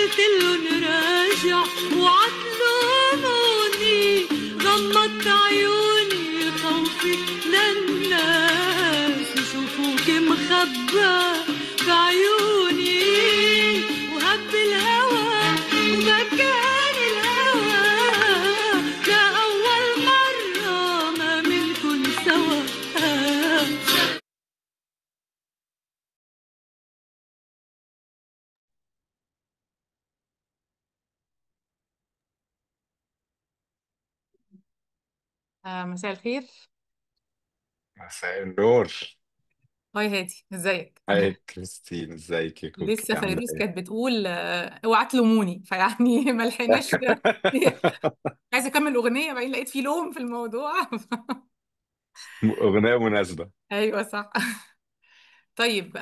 قلت لهم راجع وعطلوني، غمضت عيوني خوفي للناس يشوفوك مخبى بعيوني، وهب الهوى ومكان الهوى لأول مرة ما منكن سوا. مساء الخير. مساء النور. هاي هادي، ازيك؟ هاي كريستين، ازيك يا لسه كوكي؟ عاملة فيروز ايه؟ كانت بتقول اوعى تلوموني، فيعني ما لحقناش. عايزه اكمل اغنيه بعدين لقيت في لوم في الموضوع. أغنية مناسبة. ايوه صح. طيب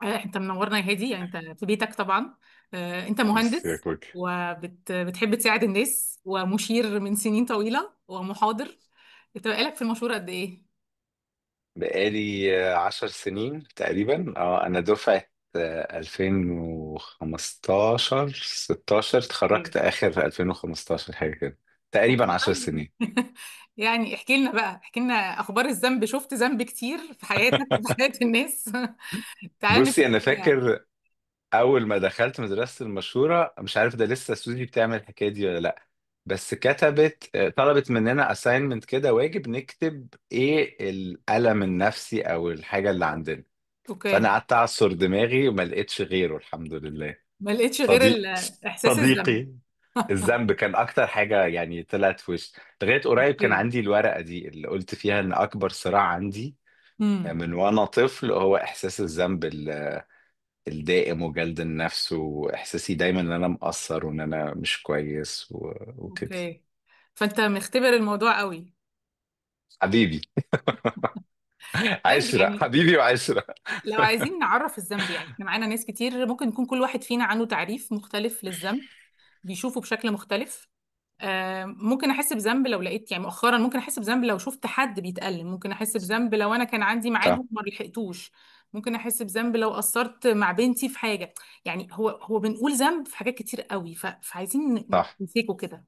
انت منورنا يا هادي، يعني انت في بيتك طبعا. انت ميرسي يا مهندس كوكي. وبتحب تساعد الناس ومشير من سنين طويله ومحاضر. انت بقالك في المشهور قد ايه؟ بقالي 10 سنين تقريبا. أنا دفعة 2015 16، اوكي. اتخرجت آخر 2015 حاجة كده. تقريبا اوكي عشر طيب. سنين يعني احكي لنا بقى، احكي لنا اخبار الذنب، شفت ذنب كتير في حياتك وفي حياة الناس. تعال بصي، نبتدي أنا كده. فاكر أول ما دخلت مدرسة المشورة، مش عارف ده لسه سوزي بتعمل الحكاية دي ولا لأ، بس طلبت مننا assignment كده، واجب نكتب ايه الألم النفسي او الحاجة اللي عندنا. فانا اوكي. قعدت اعصر دماغي وما لقيتش غيره، الحمد لله. ما لقيتش غير صديق احساس الذنب. صديقي، الذنب كان اكتر حاجة يعني طلعت في وشي. لغاية قريب كان اوكي. عندي الورقة دي اللي قلت فيها ان اكبر صراع عندي امم. من وانا طفل هو احساس الذنب الدائم وجلد النفس، واحساسي دايما ان انا مقصر وان انا مش كويس وكده. اوكي. فانت مختبر الموضوع قوي. حبيبي. طيب عشرة يعني حبيبي وعشرة. لو عايزين نعرف الذنب، يعني احنا معانا ناس كتير، ممكن يكون كل واحد فينا عنده تعريف مختلف للذنب، بيشوفه بشكل مختلف. ممكن احس بذنب لو لقيت، يعني مؤخرا ممكن احس بذنب لو شفت حد بيتألم، ممكن احس بذنب لو انا كان عندي ميعاد صح. وما لحقتوش، ممكن احس بذنب لو قصرت مع بنتي في حاجة. يعني هو بنقول ذنب في حاجات كتير قوي، فعايزين صح. نمسكه كده.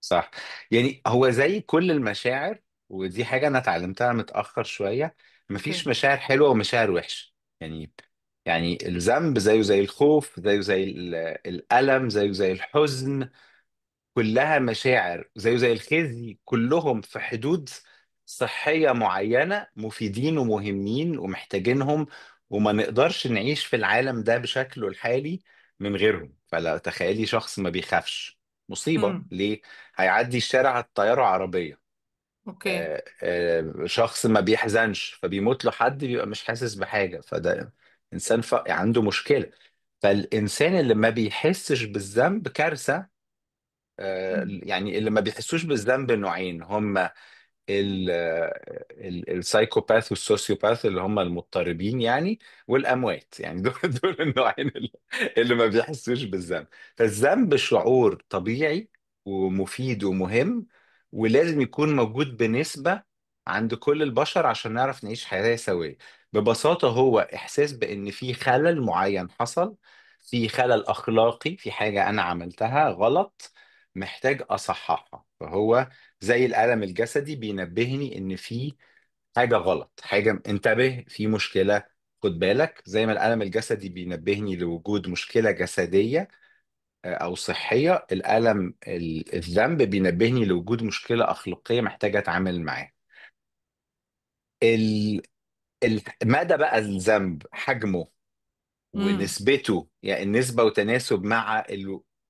صح. يعني هو زي كل المشاعر، ودي حاجة أنا اتعلمتها متأخر شوية. مفيش اوكي. مشاعر حلوة ومشاعر وحشة. يعني الذنب زيه زي الخوف، زيه زي الألم، زيه زي الحزن. كلها مشاعر زيه زي الخزي، كلهم في حدود صحية معينة، مفيدين ومهمين ومحتاجينهم. وما نقدرش نعيش في العالم ده بشكله الحالي من غيرهم. فلا تخيلي شخص ما بيخافش، مصيبة امم. ليه؟ هيعدي الشارع الطيارة عربية. اوكي. شخص ما بيحزنش فبيموت له حد بيبقى مش حاسس بحاجة، فده إنسان عنده مشكلة. فالإنسان اللي ما بيحسش بالذنب كارثة. مم. يعني اللي ما بيحسوش بالذنب نوعين هم: السايكوباث والسوسيوباث اللي هم المضطربين يعني، والاموات يعني. دول النوعين اللي ما بيحسوش بالذنب. فالذنب شعور طبيعي ومفيد ومهم، ولازم يكون موجود بنسبة عند كل البشر عشان نعرف نعيش حياة سوية. ببساطة هو إحساس بأن في خلل معين حصل، في خلل أخلاقي، في حاجة أنا عملتها غلط محتاج أصححها. فهو زي الألم الجسدي بينبهني إن في حاجة غلط، حاجة انتبه في مشكلة، خد بالك. زي ما الألم الجسدي بينبهني لوجود مشكلة جسدية أو صحية، الذنب بينبهني لوجود مشكلة أخلاقية محتاجة أتعامل معاها. ال- مدى بقى الذنب، حجمه امم. ونسبته، يعني النسبة وتناسب مع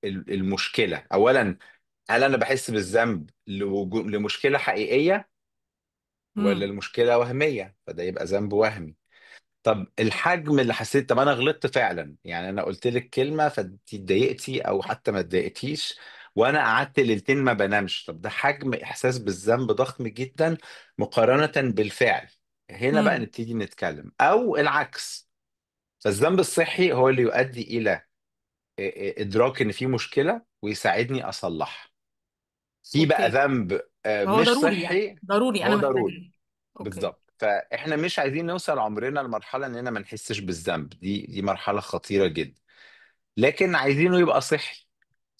المشكلة. أولا، هل أنا بحس بالذنب لمشكلة حقيقية ولا امم. المشكلة وهمية؟ فده يبقى ذنب وهمي. طب الحجم اللي حسيت، طب انا غلطت فعلا، يعني انا قلت لك كلمة فانت اتضايقتي او حتى ما اتضايقتيش، وانا قعدت ليلتين ما بنامش. طب ده حجم احساس بالذنب ضخم جدا مقارنة بالفعل. هنا بقى امم. نبتدي نتكلم. او العكس، فالذنب الصحي هو اللي يؤدي الى ادراك ان في مشكلة ويساعدني اصلحها. في بقى اوكي. ذنب فهو مش ضروري، يعني صحي. ضروري انا هو ضروري. محتاجاه. اوكي. بالظبط. فاحنا مش عايزين نوصل عمرنا لمرحله اننا ما نحسش بالذنب. دي مرحله خطيره جدا. لكن عايزينه يبقى صحي.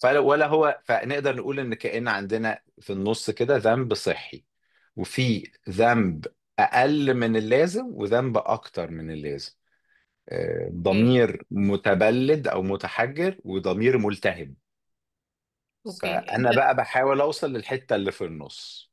ولا هو، فنقدر نقول ان كأن عندنا في النص كده ذنب صحي، وفي ذنب اقل من اللازم وذنب اكتر من اللازم. اوكي. ضمير متبلد او متحجر وضمير ملتهب. اوكي. فانا بقى بحاول اوصل للحتة اللي في النص.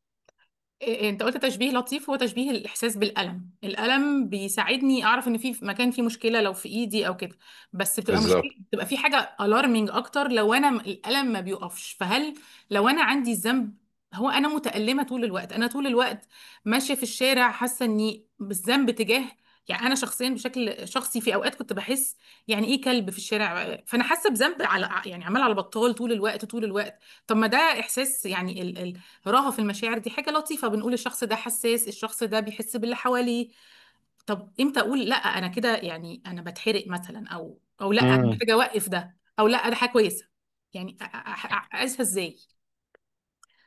انت قلت تشبيه لطيف، هو تشبيه الاحساس بالالم. الالم بيساعدني اعرف ان في مكان فيه مشكله لو في ايدي او كده. بس بتبقى مشكله، بالظبط. بتبقى في حاجه الارمنج اكتر لو انا الالم ما بيقفش. فهل لو انا عندي الذنب، هو انا متألمة طول الوقت، انا طول الوقت ماشية في الشارع حاسة اني بالذنب تجاه، يعني انا شخصيا بشكل شخصي في اوقات كنت بحس يعني ايه كلب في الشارع، فانا حاسة بذنب على يعني عمال على بطال طول الوقت طول الوقت. طب ما ده احساس يعني رهف المشاعر دي حاجة لطيفة، بنقول الشخص ده حساس، الشخص ده بيحس باللي حواليه. طب امتى اقول لا انا كده يعني انا بتحرق مثلا، او لا انا مم. محتاجة اوقف ده، او لا ده حاجة كويسة؟ يعني اقيسها ازاي؟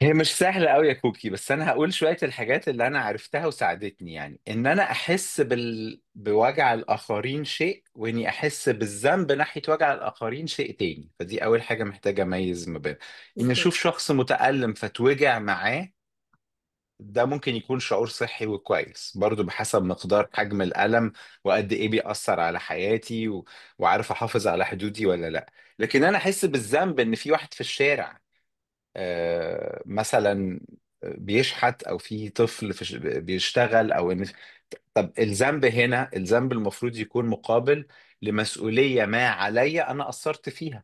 هي مش سهلة قوي يا كوكي، بس أنا هقول شوية الحاجات اللي أنا عرفتها وساعدتني. يعني إن أنا أحس بوجع الآخرين شيء، وإني أحس بالذنب ناحية وجع الآخرين شيء تاني. فدي أول حاجة محتاجة أميز ما بين. إن اوكي. أشوف شخص متألم فتوجع معاه، ده ممكن يكون شعور صحي وكويس برضو بحسب مقدار حجم الألم وقد إيه بيأثر على حياتي وعارف أحافظ على حدودي ولا لأ. لكن أنا أحس بالذنب إن في واحد في الشارع مثلا بيشحت، او في طفل بيشتغل، او ان. طب الذنب هنا، الذنب المفروض يكون مقابل لمسؤولية ما عليا انا قصرت فيها.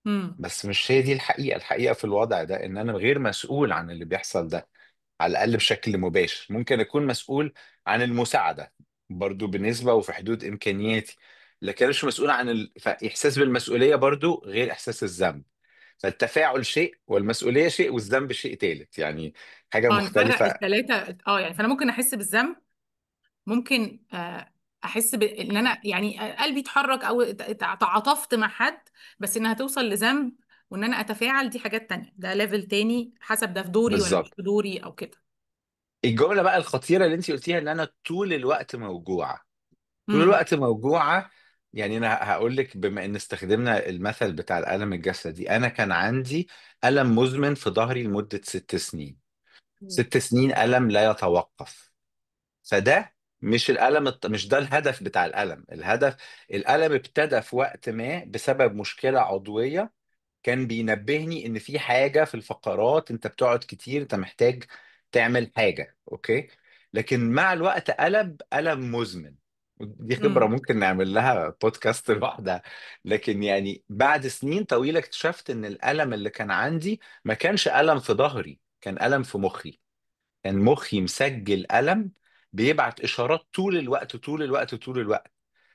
امم. بس مش هي دي الحقيقة. الحقيقة في الوضع ده ان انا غير مسؤول عن اللي بيحصل ده، على الاقل بشكل مباشر. ممكن اكون مسؤول عن المساعدة برضو بنسبة وفي حدود امكانياتي، لكن أنا مش مسؤول عن فاحساس بالمسؤولية برضو غير احساس الذنب. فالتفاعل شيء والمسؤولية شيء والذنب شيء ثالث، يعني حاجة اه نفرق مختلفة. الثلاثه. اه يعني فانا ممكن احس بالذنب، ممكن احس ان انا يعني قلبي اتحرك او تعاطفت مع حد، بس انها توصل لذنب وان انا اتفاعل دي حاجات تانية، ده ليفل تاني حسب ده في دوري ولا مش بالظبط. في دوري او كده. الجملة بقى الخطيرة اللي انت قلتيها ان انا طول الوقت موجوعة. طول امم. الوقت موجوعة. يعني انا هقول لك، بما ان استخدمنا المثل بتاع الألم الجسدي، انا كان عندي ألم مزمن في ظهري لمدة 6 سنين. 6 سنين ألم لا يتوقف. فده مش مش ده الهدف بتاع الألم. الألم ابتدى في وقت ما بسبب مشكلة عضوية، كان بينبهني ان في حاجه في الفقرات، انت بتقعد كتير، انت محتاج تعمل حاجه. اوكي. لكن مع الوقت قلب ألم مزمن. دي خبرة امم. ممكن نعمل لها بودكاست لوحدها. لكن يعني بعد سنين طويلة اكتشفت ان الألم اللي كان عندي ما كانش ألم في ظهري، كان ألم في مخي. كان مخي مسجل ألم بيبعت إشارات طول الوقت طول الوقت طول الوقت.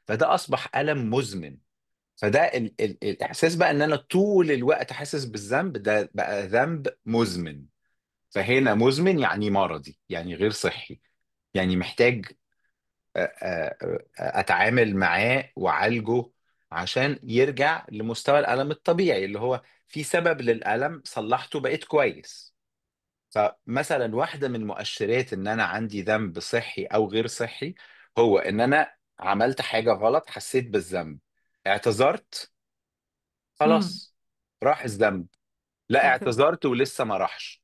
فده أصبح ألم مزمن. فده الاحساس بقى ان انا طول الوقت حاسس بالذنب، ده بقى ذنب مزمن. فهنا مزمن يعني مرضي، يعني غير صحي، يعني محتاج اتعامل معاه واعالجه عشان يرجع لمستوى الالم الطبيعي، اللي هو في سبب للالم صلحته بقيت كويس. فمثلا واحده من مؤشرات ان انا عندي ذنب صحي او غير صحي، هو ان انا عملت حاجه غلط حسيت بالذنب، اعتذرت، امم. خلاص راح الذنب. لا اوكي. اعتذرت ولسه ما راحش،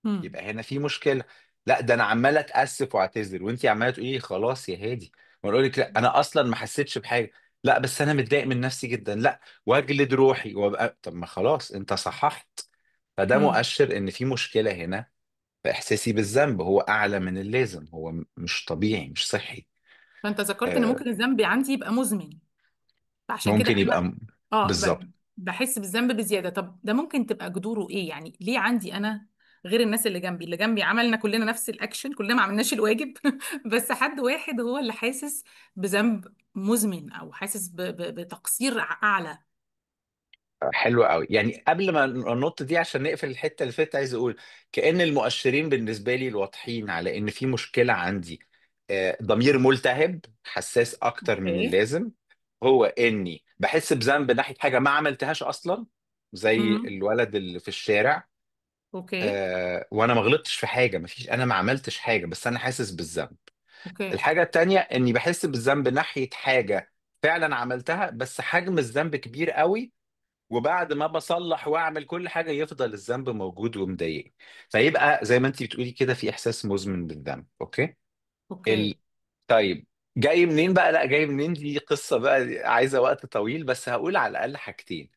امم. يبقى هنا في مشكله. لا ده انا عمال اتاسف واعتذر وانت عماله تقولي لي خلاص يا هادي، وانا اقول لك لا انا اصلا ما حسيتش بحاجه. لا بس انا متضايق من نفسي جدا، لا واجلد روحي وابقى. طب ما خلاص انت صححت. فده امم. مؤشر ان في مشكله هنا. فاحساسي بالذنب هو اعلى من اللازم، هو مش طبيعي، مش صحي. فانت ذكرت ان آه، ممكن الذنب عندي يبقى مزمن، فعشان كده ممكن يبقى انا اه بالظبط. بحس بالذنب بزياده. طب ده ممكن تبقى جذوره ايه؟ يعني ليه عندي انا غير الناس اللي جنبي؟ اللي جنبي عملنا كلنا نفس الاكشن، كلنا ما عملناش الواجب بس حد واحد هو اللي حاسس بذنب مزمن او حاسس بتقصير اعلى. حلو قوي. يعني قبل ما النقطة دي عشان نقفل الحتة اللي فاتت، عايز اقول كأن المؤشرين بالنسبة لي الواضحين على ان في مشكلة عندي، ضمير ملتهب حساس اكتر من اوكي. اللازم. هو اني بحس بذنب ناحية حاجة ما عملتهاش اصلا، زي امم. الولد اللي في الشارع. اوكي. وانا ما غلطتش في حاجة، ما فيش، انا ما عملتش حاجة، بس انا حاسس بالذنب. اوكي. الحاجة التانية اني بحس بالذنب ناحية حاجة فعلا عملتها بس حجم الذنب كبير قوي، وبعد ما بصلح واعمل كل حاجه يفضل الذنب موجود ومضايقني. فيبقى زي ما انت بتقولي كده في احساس مزمن بالذنب. اوكي. ال... اوكي. طيب جاي منين بقى؟ لا جاي منين دي قصه بقى، دي عايزه وقت طويل، بس هقول على الاقل حاجتين.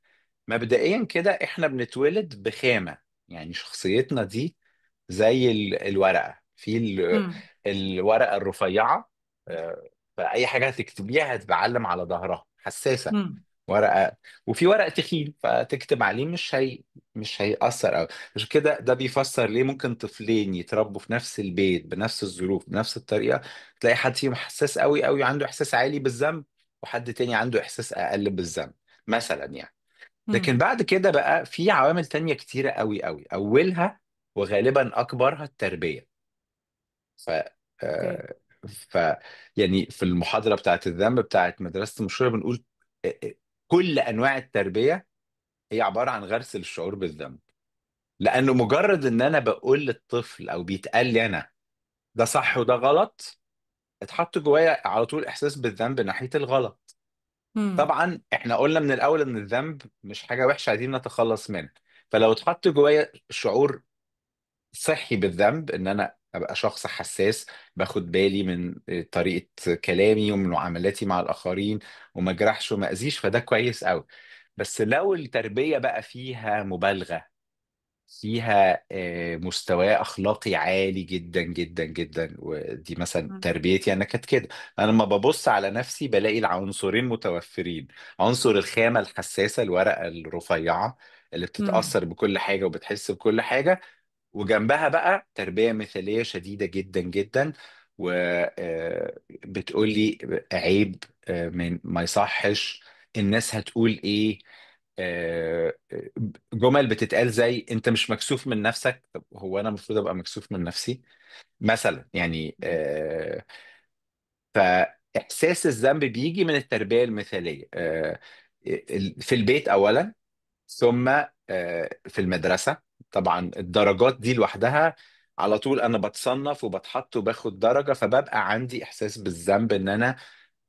مبدئيا كده احنا بنتولد بخامه، يعني شخصيتنا دي زي الورقه في امم. الورقه الرفيعه. فاي حاجه هتكتبيها هتبعلم على ظهرها، حساسه امم. ورقه. وفي ورق تخين فتكتب عليه مش هيأثر قوي. عشان كده ده بيفسر ليه ممكن طفلين يتربوا في نفس البيت بنفس الظروف بنفس الطريقه، تلاقي حد فيهم حساس قوي قوي عنده احساس عالي بالذنب، وحد تاني عنده احساس اقل بالذنب مثلا يعني. لكن امم. بعد كده بقى في عوامل تانية كتيرة قوي قوي، اولها وغالبا اكبرها التربية. ف اوكي. آه، ف يعني في المحاضرة بتاعت الذنب بتاعت مدرسة المشورة بنقول كل انواع التربية هي عبارة عن غرس الشعور بالذنب. لانه مجرد ان انا بقول للطفل او بيتقال لي انا ده صح وده غلط، اتحط جوايا على طول احساس بالذنب ناحية الغلط. امم. طبعا احنا قلنا من الاول ان الذنب مش حاجة وحشة عايزين نتخلص منها. فلو اتحط جوايا شعور صحي بالذنب، ان انا ابقى شخص حساس باخد بالي من طريقة كلامي ومن معاملاتي مع الاخرين وما اجرحش وما اذيش، فده كويس قوي. بس لو التربية بقى فيها مبالغة، فيها مستوى اخلاقي عالي جدا جدا جدا، ودي مثلا امم. تربيتي انا كانت كده. انا لما ببص على نفسي بلاقي العنصرين متوفرين: عنصر الخامة الحساسة، الورقة الرفيعة اللي امم. بتتأثر بكل حاجة وبتحس بكل حاجة، وجنبها بقى تربية مثالية شديدة جدا جدا، وبتقول لي عيب، من ما يصحش، الناس هتقول ايه، جمل بتتقال زي انت مش مكسوف من نفسك. طب هو انا المفروض ابقى مكسوف من نفسي مثلا يعني؟ فاحساس الذنب بيجي من التربية المثالية، في البيت اولا، ثم في المدرسة. طبعا الدرجات دي لوحدها على طول انا بتصنف وبتحط وباخد درجة، فببقى عندي احساس بالذنب ان انا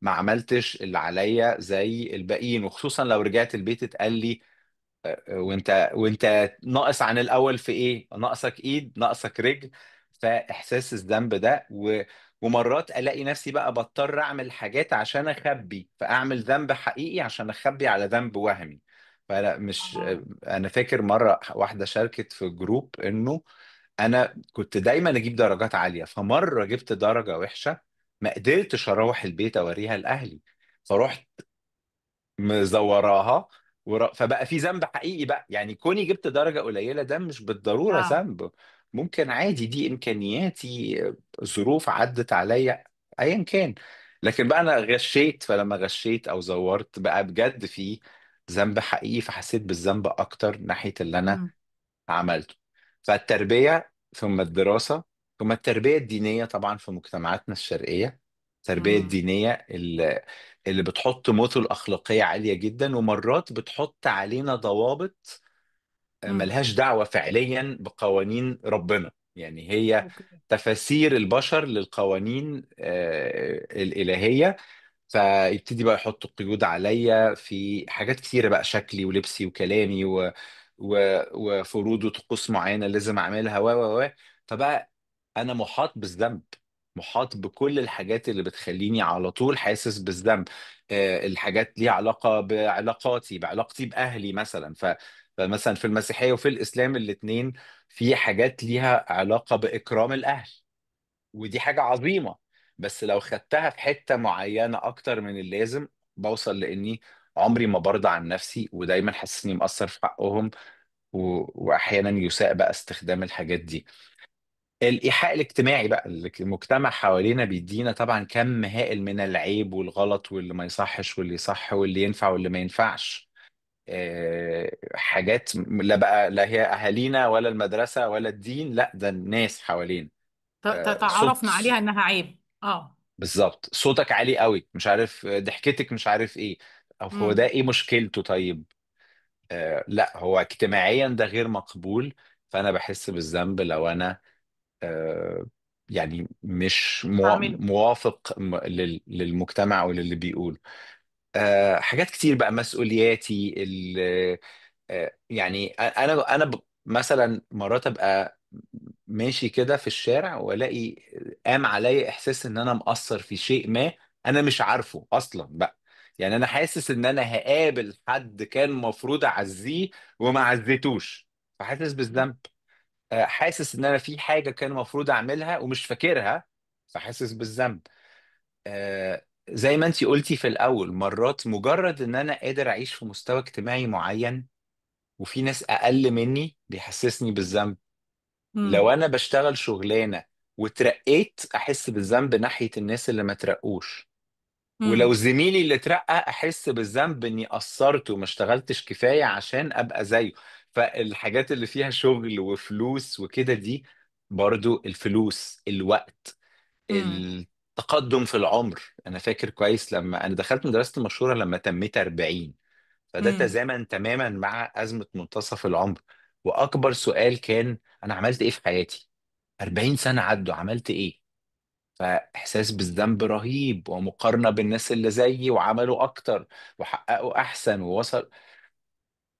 ما عملتش اللي عليا زي الباقيين. وخصوصا لو رجعت البيت اتقال لي وانت ناقص عن الاول في ايه، ناقصك ايد ناقصك رجل. فاحساس الذنب ده ومرات الاقي نفسي بقى بضطر اعمل حاجات عشان اخبي، فاعمل ذنب حقيقي عشان اخبي على ذنب وهمي. فلا مش اه. انا فاكر مره واحده شاركت في جروب انه انا كنت دايما اجيب درجات عاليه، فمره جبت درجه وحشه ما قدرتش اروح البيت اوريها لاهلي، فرحت مزوراها. فبقى في ذنب حقيقي بقى، يعني كوني جبت درجة قليلة ده مش بالضرورة اه. ذنب، ممكن عادي دي إمكانياتي، ظروف عدت عليا، أيا كان. لكن بقى أنا غشيت، فلما غشيت أو زورت بقى بجد في ذنب حقيقي، فحسيت بالذنب أكتر ناحية اللي أنا امم. عملته. فالتربية ثم الدراسة ثم التربية الدينية طبعا في مجتمعاتنا الشرقية. التربية امم. الدينية اللي بتحط مثل أخلاقية عالية جدا، ومرات بتحط علينا ضوابط امم. ملهاش دعوة فعليا بقوانين ربنا، يعني هي اوكي. تفاسير البشر للقوانين الإلهية. فيبتدي بقى يحط قيود عليا في حاجات كتيرة بقى: شكلي ولبسي وكلامي وفروض وطقوس معينة لازم أعملها و فبقى أنا محاط بالذنب، محاط بكل الحاجات اللي بتخليني على طول حاسس بالذنب. الحاجات ليها علاقة بعلاقاتي، بعلاقتي بأهلي مثلا. فمثلا في المسيحية وفي الإسلام الاتنين في حاجات ليها علاقة بإكرام الأهل، ودي حاجة عظيمة. بس لو خدتها في حتة معينة أكتر من اللازم، بوصل لإني عمري ما برضى عن نفسي، ودايما حاسس إني مقصر في حقهم، وأحيانا يساء بقى استخدام الحاجات دي. الإيحاء الاجتماعي بقى اللي المجتمع حوالينا بيدينا طبعا كم هائل من العيب والغلط واللي ما يصحش واللي يصح واللي ينفع واللي ما ينفعش. حاجات لا بقى لا هي أهالينا ولا المدرسة ولا الدين، لا ده الناس حوالينا. تعرفنا صوت، عليها انها عيب. اه. بالظبط، صوتك عالي قوي مش عارف، ضحكتك مش عارف ايه، او هو ده امم. ايه مشكلته طيب؟ لا هو اجتماعيا ده غير مقبول. فانا بحس بالذنب لو انا آه يعني مش بعمله. موافق للمجتمع وللي بيقول. حاجات كتير بقى، مسؤولياتي يعني مثلا مرات ابقى ماشي كده في الشارع والاقي قام عليا احساس ان انا مقصر في شيء ما، انا مش عارفه اصلا بقى. يعني انا حاسس ان انا هقابل حد كان المفروض اعزيه وما عزيتوش، فحاسس بالذنب. حاسس ان انا في حاجة كان المفروض اعملها ومش فاكرها، فحاسس بالذنب. زي ما انتي قلتي في الاول، مرات مجرد ان انا قادر اعيش في مستوى اجتماعي معين وفي ناس اقل مني بيحسسني بالذنب. لو امم. انا بشتغل شغلانه وترقيت احس بالذنب ناحيه الناس اللي ما ترقوش. ولو امم. زميلي اللي اترقى احس بالذنب اني قصرت وما اشتغلتش كفايه عشان ابقى زيه. فالحاجات اللي فيها شغل وفلوس وكده دي، برضو الفلوس، الوقت، امم. التقدم في العمر. انا فاكر كويس لما انا دخلت مدرسه المشوره لما تميت 40، فده امم. تزامن تماما مع أزمة منتصف العمر. وأكبر سؤال كان أنا عملت إيه في حياتي؟ 40 سنة عدوا، عملت إيه؟ فإحساس بالذنب رهيب، ومقارنة بالناس اللي زيي وعملوا أكتر وحققوا أحسن ووصل.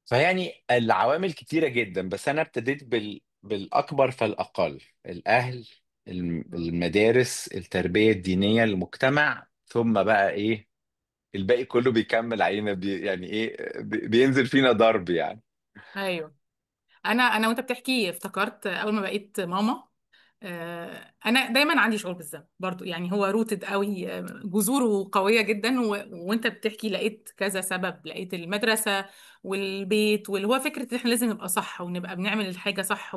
فيعني العوامل كتيرة جدا، بس أنا ابتديت بالأكبر فالأقل: الأهل، المدارس، التربية الدينية، المجتمع، ثم بقى إيه؟ الباقي كله بيكمل علينا، يعني ايه، بينزل فينا ضرب يعني. ايوه. انا وانت بتحكي افتكرت اول ما بقيت ماما. انا دايما عندي شعور بالذنب برضو، يعني هو روتد قوي، جذوره قويه جدا. وانت بتحكي لقيت كذا سبب، لقيت المدرسه والبيت، واللي هو فكره ان احنا لازم نبقى صح ونبقى بنعمل الحاجه صح،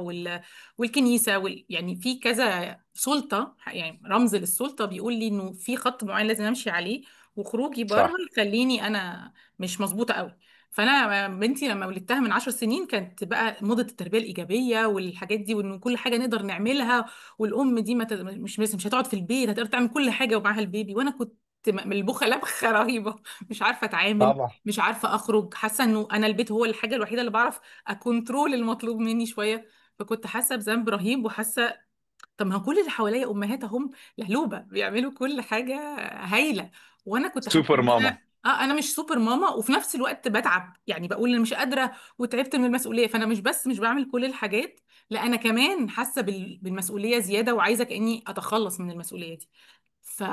والكنيسه يعني في كذا سلطه، يعني رمز للسلطه بيقول لي انه في خط معين لازم امشي عليه، وخروجي بره صح. يخليني انا مش مظبوطه قوي. فانا بنتي لما ولدتها من 10 سنين كانت بقى موضه التربيه الايجابيه والحاجات دي، وانه كل حاجه نقدر نعملها، والام دي ما ت- مش هتقعد في البيت، هتقدر تعمل كل حاجه ومعاها البيبي. وانا كنت ملبوخه لبخه رهيبه، مش عارفه اتعامل، طبعا. مش عارفه اخرج، حاسه انه انا البيت هو الحاجه الوحيده اللي بعرف اكونترول المطلوب مني شويه. فكنت حاسه بذنب رهيب، وحاسه طب ما هو كل اللي حواليا امهات هم لهلوبه بيعملوا كل حاجه هايله، وانا كنت حاسه سوبر ان ماما. انا مش سوبر ماما، وفي نفس الوقت بتعب، يعني بقول انا مش قادره وتعبت من المسؤوليه. فانا مش بس مش بعمل كل الحاجات، لا انا كمان حاسه بالمسؤوليه زياده، وعايزه كاني اتخلص من المسؤوليه دي. ف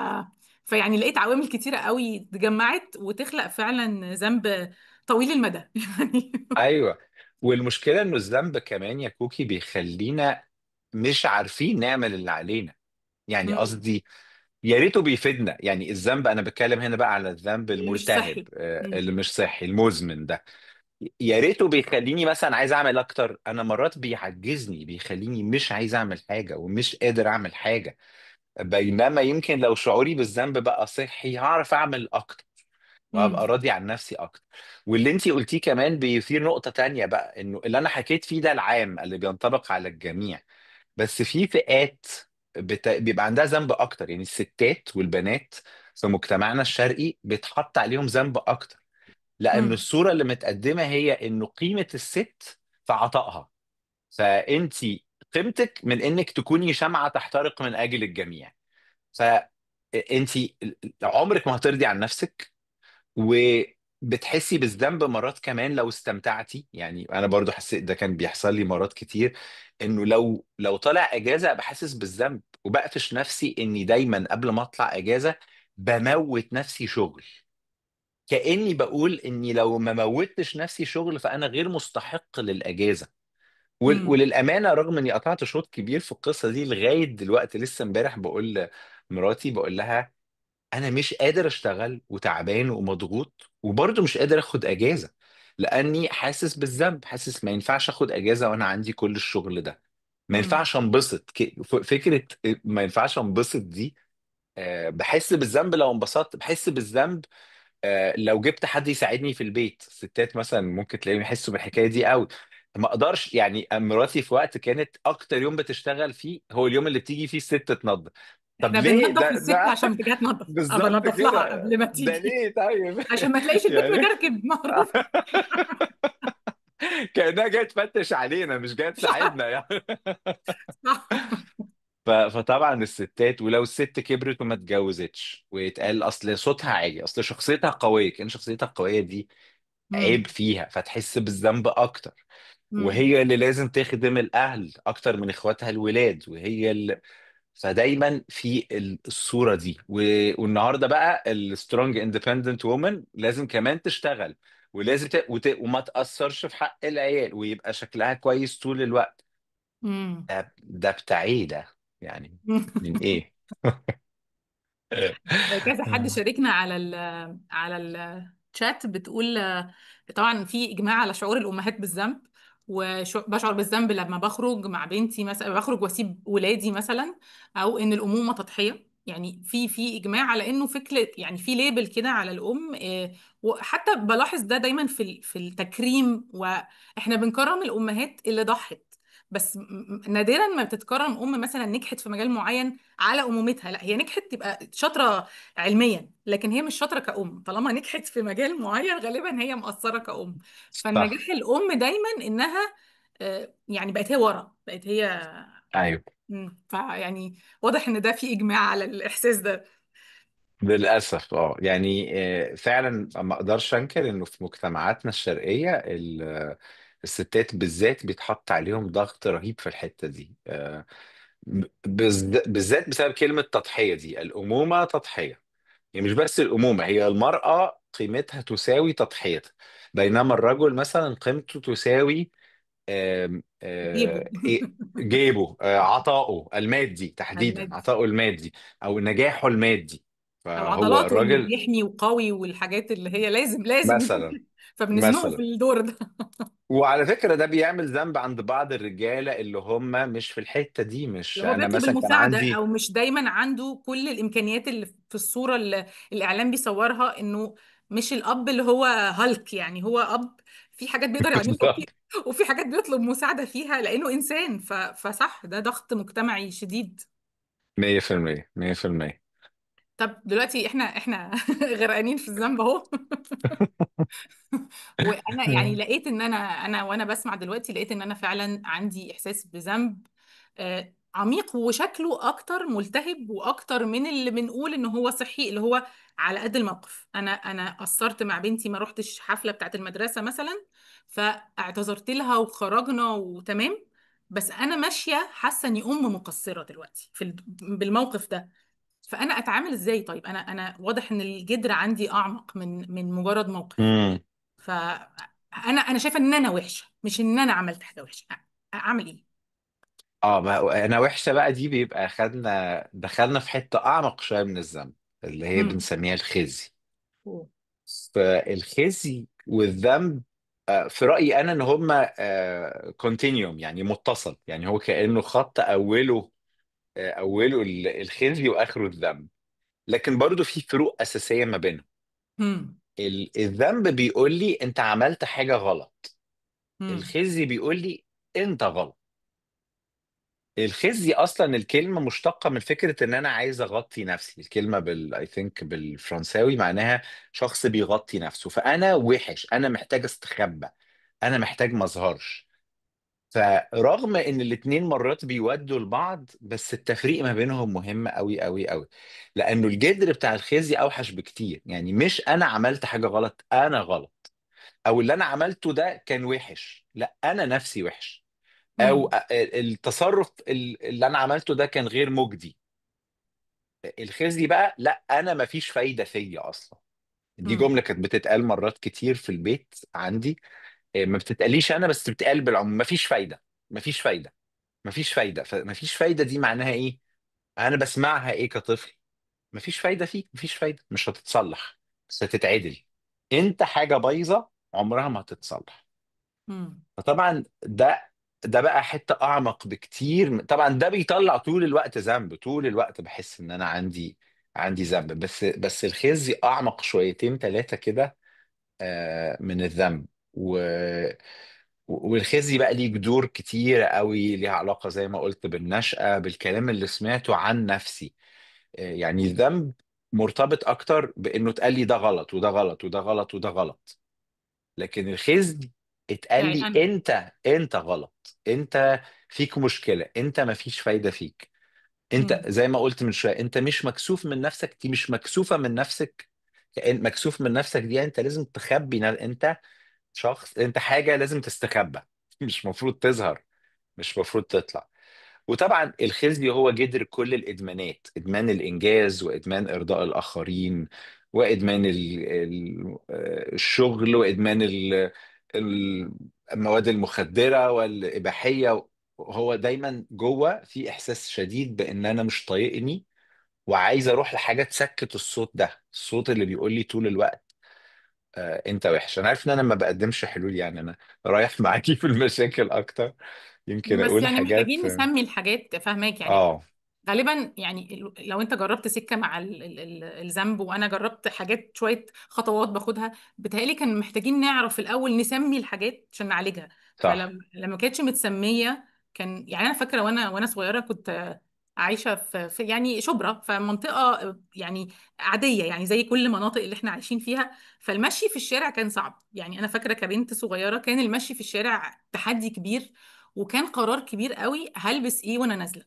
فيعني لقيت عوامل كتيره قوي اتجمعت وتخلق فعلا ذنب طويل المدى يعني. ايوه. والمشكله انه الذنب كمان يا كوكي بيخلينا مش عارفين نعمل اللي علينا. يعني مم. قصدي، يا ريته بيفيدنا. يعني الذنب، انا بتكلم هنا بقى على الذنب اللي مش الملتهب، صحي. مم. اللي مش صحي، المزمن ده. يا ريته بيخليني مثلا عايز اعمل اكتر، انا مرات بيعجزني، بيخليني مش عايز اعمل حاجه ومش قادر اعمل حاجه. بينما يمكن لو شعوري بالذنب بقى صحي هعرف اعمل اكتر مم. وهبقى راضي عن نفسي اكتر. واللي انتي قلتيه كمان بيثير نقطة تانية بقى، انه اللي انا حكيت فيه ده العام اللي بينطبق على الجميع، بس في فئات بيبقى عندها ذنب اكتر. يعني الستات والبنات في مجتمعنا الشرقي بيتحط عليهم ذنب اكتر، لان مم. الصورة اللي متقدمة هي انه قيمة الست في عطائها. فانتي قيمتك من انك تكوني شمعة تحترق من اجل الجميع. فانتي عمرك ما هترضي عن نفسك، وبتحسي بالذنب مرات كمان لو استمتعتي. يعني انا برضو حسيت ده، كان بيحصل لي مرات كتير انه لو طالع اجازه ابقى حاسس بالذنب، وبقفش نفسي اني دايما قبل ما اطلع اجازه بموت نفسي شغل، كاني بقول اني لو ما موتش نفسي شغل فانا غير مستحق للاجازه. مم. وللامانه، رغم اني قطعت شوط كبير في القصه دي لغايه دلوقتي، لسه امبارح بقول لمراتي، بقول لها انا مش قادر اشتغل وتعبان ومضغوط وبرضه مش قادر اخد اجازه، لاني حاسس بالذنب، حاسس ما ينفعش اخد اجازه وانا عندي كل الشغل ده. ما مم. ينفعش انبسط، فكره ما ينفعش انبسط دي. بحس بالذنب لو انبسطت، بحس بالذنب لو جبت حد يساعدني في البيت. الستات مثلا ممكن تلاقيهم يحسوا بالحكايه دي قوي. ما اقدرش، يعني مراتي في وقت كانت اكتر يوم بتشتغل فيه هو اليوم اللي بتيجي فيه الست تنظف. طب احنا ليه بننظف للست ده عشان بتيجي تنظف، بالظبط بنظف لها كده. قبل ما ده تيجي ليه طيب؟ عشان ما تلاقيش البيت يعني مكركب معروف. كأنها جاية تفتش علينا مش جاية صح. تساعدنا يعني. صح. فطبعا الستات، ولو الست كبرت وما اتجوزتش ويتقال اصل صوتها عالي، اصل شخصيتها قويه، كان شخصيتها القويه دي عيب امم. فيها، فتحس بالذنب اكتر. امم. وهي اللي لازم تخدم الاهل اكتر من اخواتها الولاد، فدايما في الصوره دي. والنهارده بقى السترونج اندبندنت وومن لازم كمان تشتغل، ولازم وما تاثرش في حق العيال، ويبقى شكلها كويس طول الوقت. امم. ده بتاع ايه ده يعني؟ من ايه؟ كذا حد شاركنا على على الشات بتقول طبعا في اجماع على شعور الامهات بالذنب، وبشعر بالذنب لما بخرج مع بنتي مثلا، بخرج واسيب ولادي مثلا، او ان الامومه تضحيه. يعني في اجماع على انه فكره، يعني في ليبل كده على الام. وحتى بلاحظ ده دايما في التكريم، واحنا بنكرم الامهات اللي ضحت. بس نادرا ما بتتكرم ام مثلا نجحت في مجال معين على امومتها. لا، هي نجحت تبقى شاطره علميا، لكن هي مش شاطره كأم. طالما نجحت في مجال معين غالبا هي مقصره كأم. صح. فالنجاح الأم دايما إنها يعني بقت هي ورا، بقت هي. ايوه. فيعني واضح إن ده في إجماع على الإحساس ده. للاسف يعني فعلا ما اقدرش انكر انه في مجتمعاتنا الشرقيه الستات بالذات بيتحط عليهم ضغط رهيب في الحته دي. بالذات بسبب كلمه تضحيه دي. الامومه تضحيه، يعني مش بس الامومه، هي المراه قيمتها تساوي تضحيتها، بينما الرجل مثلا قيمته تساوي جيبه. جيبه، عطائه المادي، تحديدا المادي. عطائه المادي او نجاحه المادي. أو فهو عضلاته إنه الراجل بيحمي وقوي، والحاجات اللي هي لازم لازم مثلا فبنزنقه في مثلا الدور ده. وعلى فكرة ده بيعمل ذنب عند بعض الرجالة اللي هم مش في الحتة دي. مش اللي هو أنا بيطلب مثلا كان المساعدة، عندي أو مش دايما عنده كل الإمكانيات اللي في الصورة اللي الإعلام بيصورها، إنه مش الأب اللي هو هالك. يعني هو أب في حاجات بيقدر يعملها، بالظبط وفي حاجات بيطلب مساعدة فيها لأنه إنسان. فصح، ده ضغط مجتمعي شديد. 100% 100%. طب دلوقتي احنا غرقانين في الذنب اهو. وانا يعني لقيت ان انا وانا بسمع دلوقتي لقيت ان انا فعلا عندي احساس بذنب عميق، وشكله اكتر ملتهب واكتر من اللي بنقول ان هو صحي، اللي هو على قد الموقف. انا قصرت مع بنتي، ما روحتش حفلة بتاعت المدرسة مثلا، فاعتذرت لها وخرجنا وتمام. بس انا ماشية حاسة اني ام مقصرة دلوقتي بالموقف ده. فانا اتعامل ازاي؟ طيب انا واضح ان الجدر عندي اعمق من مجرد موقف. امم فانا شايفه ان انا وحشه، مش ان انا عملت حاجه وحشه. اعمل ايه؟ انا وحشه بقى دي بيبقى دخلنا في حته اعمق شويه من الذنب، اللي هي امم. بنسميها الخزي. أوه. فالخزي والذنب في رايي انا ان هما كونتينيوم، يعني متصل، يعني هو كانه خط اوله الخزي واخره الذنب، لكن برضو في فروق اساسيه ما بينهم. امم. الذنب بيقول لي انت عملت حاجه غلط، امم. الخزي بيقول لي انت غلط. الخزي اصلا الكلمه مشتقه من فكره ان انا عايز اغطي نفسي. الكلمه اي ثينك بالفرنساوي معناها شخص بيغطي نفسه، فانا وحش، انا محتاج استخبى، انا محتاج ما اظهرش. فرغم ان الاتنين مرات بيودوا لبعض، بس التفريق ما بينهم مهم قوي قوي قوي، لانه الجذر بتاع الخزي اوحش بكتير. يعني مش انا عملت حاجه غلط، انا غلط، او اللي انا عملته ده كان وحش، لا انا نفسي وحش، او امم. التصرف اللي انا عملته ده كان غير مجدي. الخزي بقى لا، انا مفيش فايده فيا اصلا. دي امم. جمله كانت بتتقال مرات كتير في البيت عندي. ما بتتقاليش انا بس، بتتقال بالعموم. مفيش فايده، مفيش فايده، مفيش فايده. فمفيش فايده دي معناها ايه؟ انا بسمعها ايه كطفل؟ مفيش فايده فيك، مفيش فايده، مش هتتصلح، بس هتتعدل. انت حاجه بايظه عمرها ما هتتصلح. امم. فطبعا ده بقى حته اعمق بكتير. طبعا ده بيطلع طول الوقت ذنب، طول الوقت بحس ان انا عندي ذنب. بس الخزي اعمق شويتين ثلاثه كده من الذنب. والخزي بقى ليه جذور كتيرة قوي، ليها علاقة زي ما قلت بالنشأة، بالكلام اللي سمعته عن نفسي. يعني الذنب مرتبط أكتر بإنه اتقال لي ده غلط وده غلط وده غلط وده غلط، لكن الخزي اتقال يعني لي انا. أنت غلط، أنت فيك مشكلة، أنت مفيش فايدة فيك. انت مم. زي ما قلت من شويه، انت مش مكسوف من نفسك، دي مش مكسوفه من نفسك. كأن مكسوف من نفسك دي انت لازم تخبي انت شخص، انت حاجه لازم تستخبى مش مفروض تظهر، مش مفروض تطلع. وطبعا الخزي هو جذر كل الادمانات، ادمان الانجاز، وادمان ارضاء الاخرين، وادمان الشغل، وادمان المواد المخدره والاباحيه. هو دايما جوه في احساس شديد بان انا مش طايقني، وعايز اروح لحاجه تسكت الصوت ده، الصوت اللي بيقول لي طول الوقت انت وحش. انا عارف ان انا ما بقدمش حلول، يعني انا رايح معاكي في المشاكل اكتر، يمكن بس اقول يعني حاجات. محتاجين نسمي الحاجات، فاهماك يعني. اه. غالبا يعني لو انت جربت سكه مع الذنب، وانا جربت حاجات شويه خطوات باخدها، بتهيألي كان محتاجين نعرف الاول نسمي الحاجات عشان نعالجها. صح. فلما ما كانتش متسميه، كان يعني انا فاكره وانا صغيره كنت عايشه في يعني شبرا، فمنطقه يعني عاديه، يعني زي كل المناطق اللي احنا عايشين فيها. فالمشي في الشارع كان صعب، يعني انا فاكره كبنت صغيره كان المشي في الشارع تحدي كبير، وكان قرار كبير قوي هلبس ايه وانا نازله.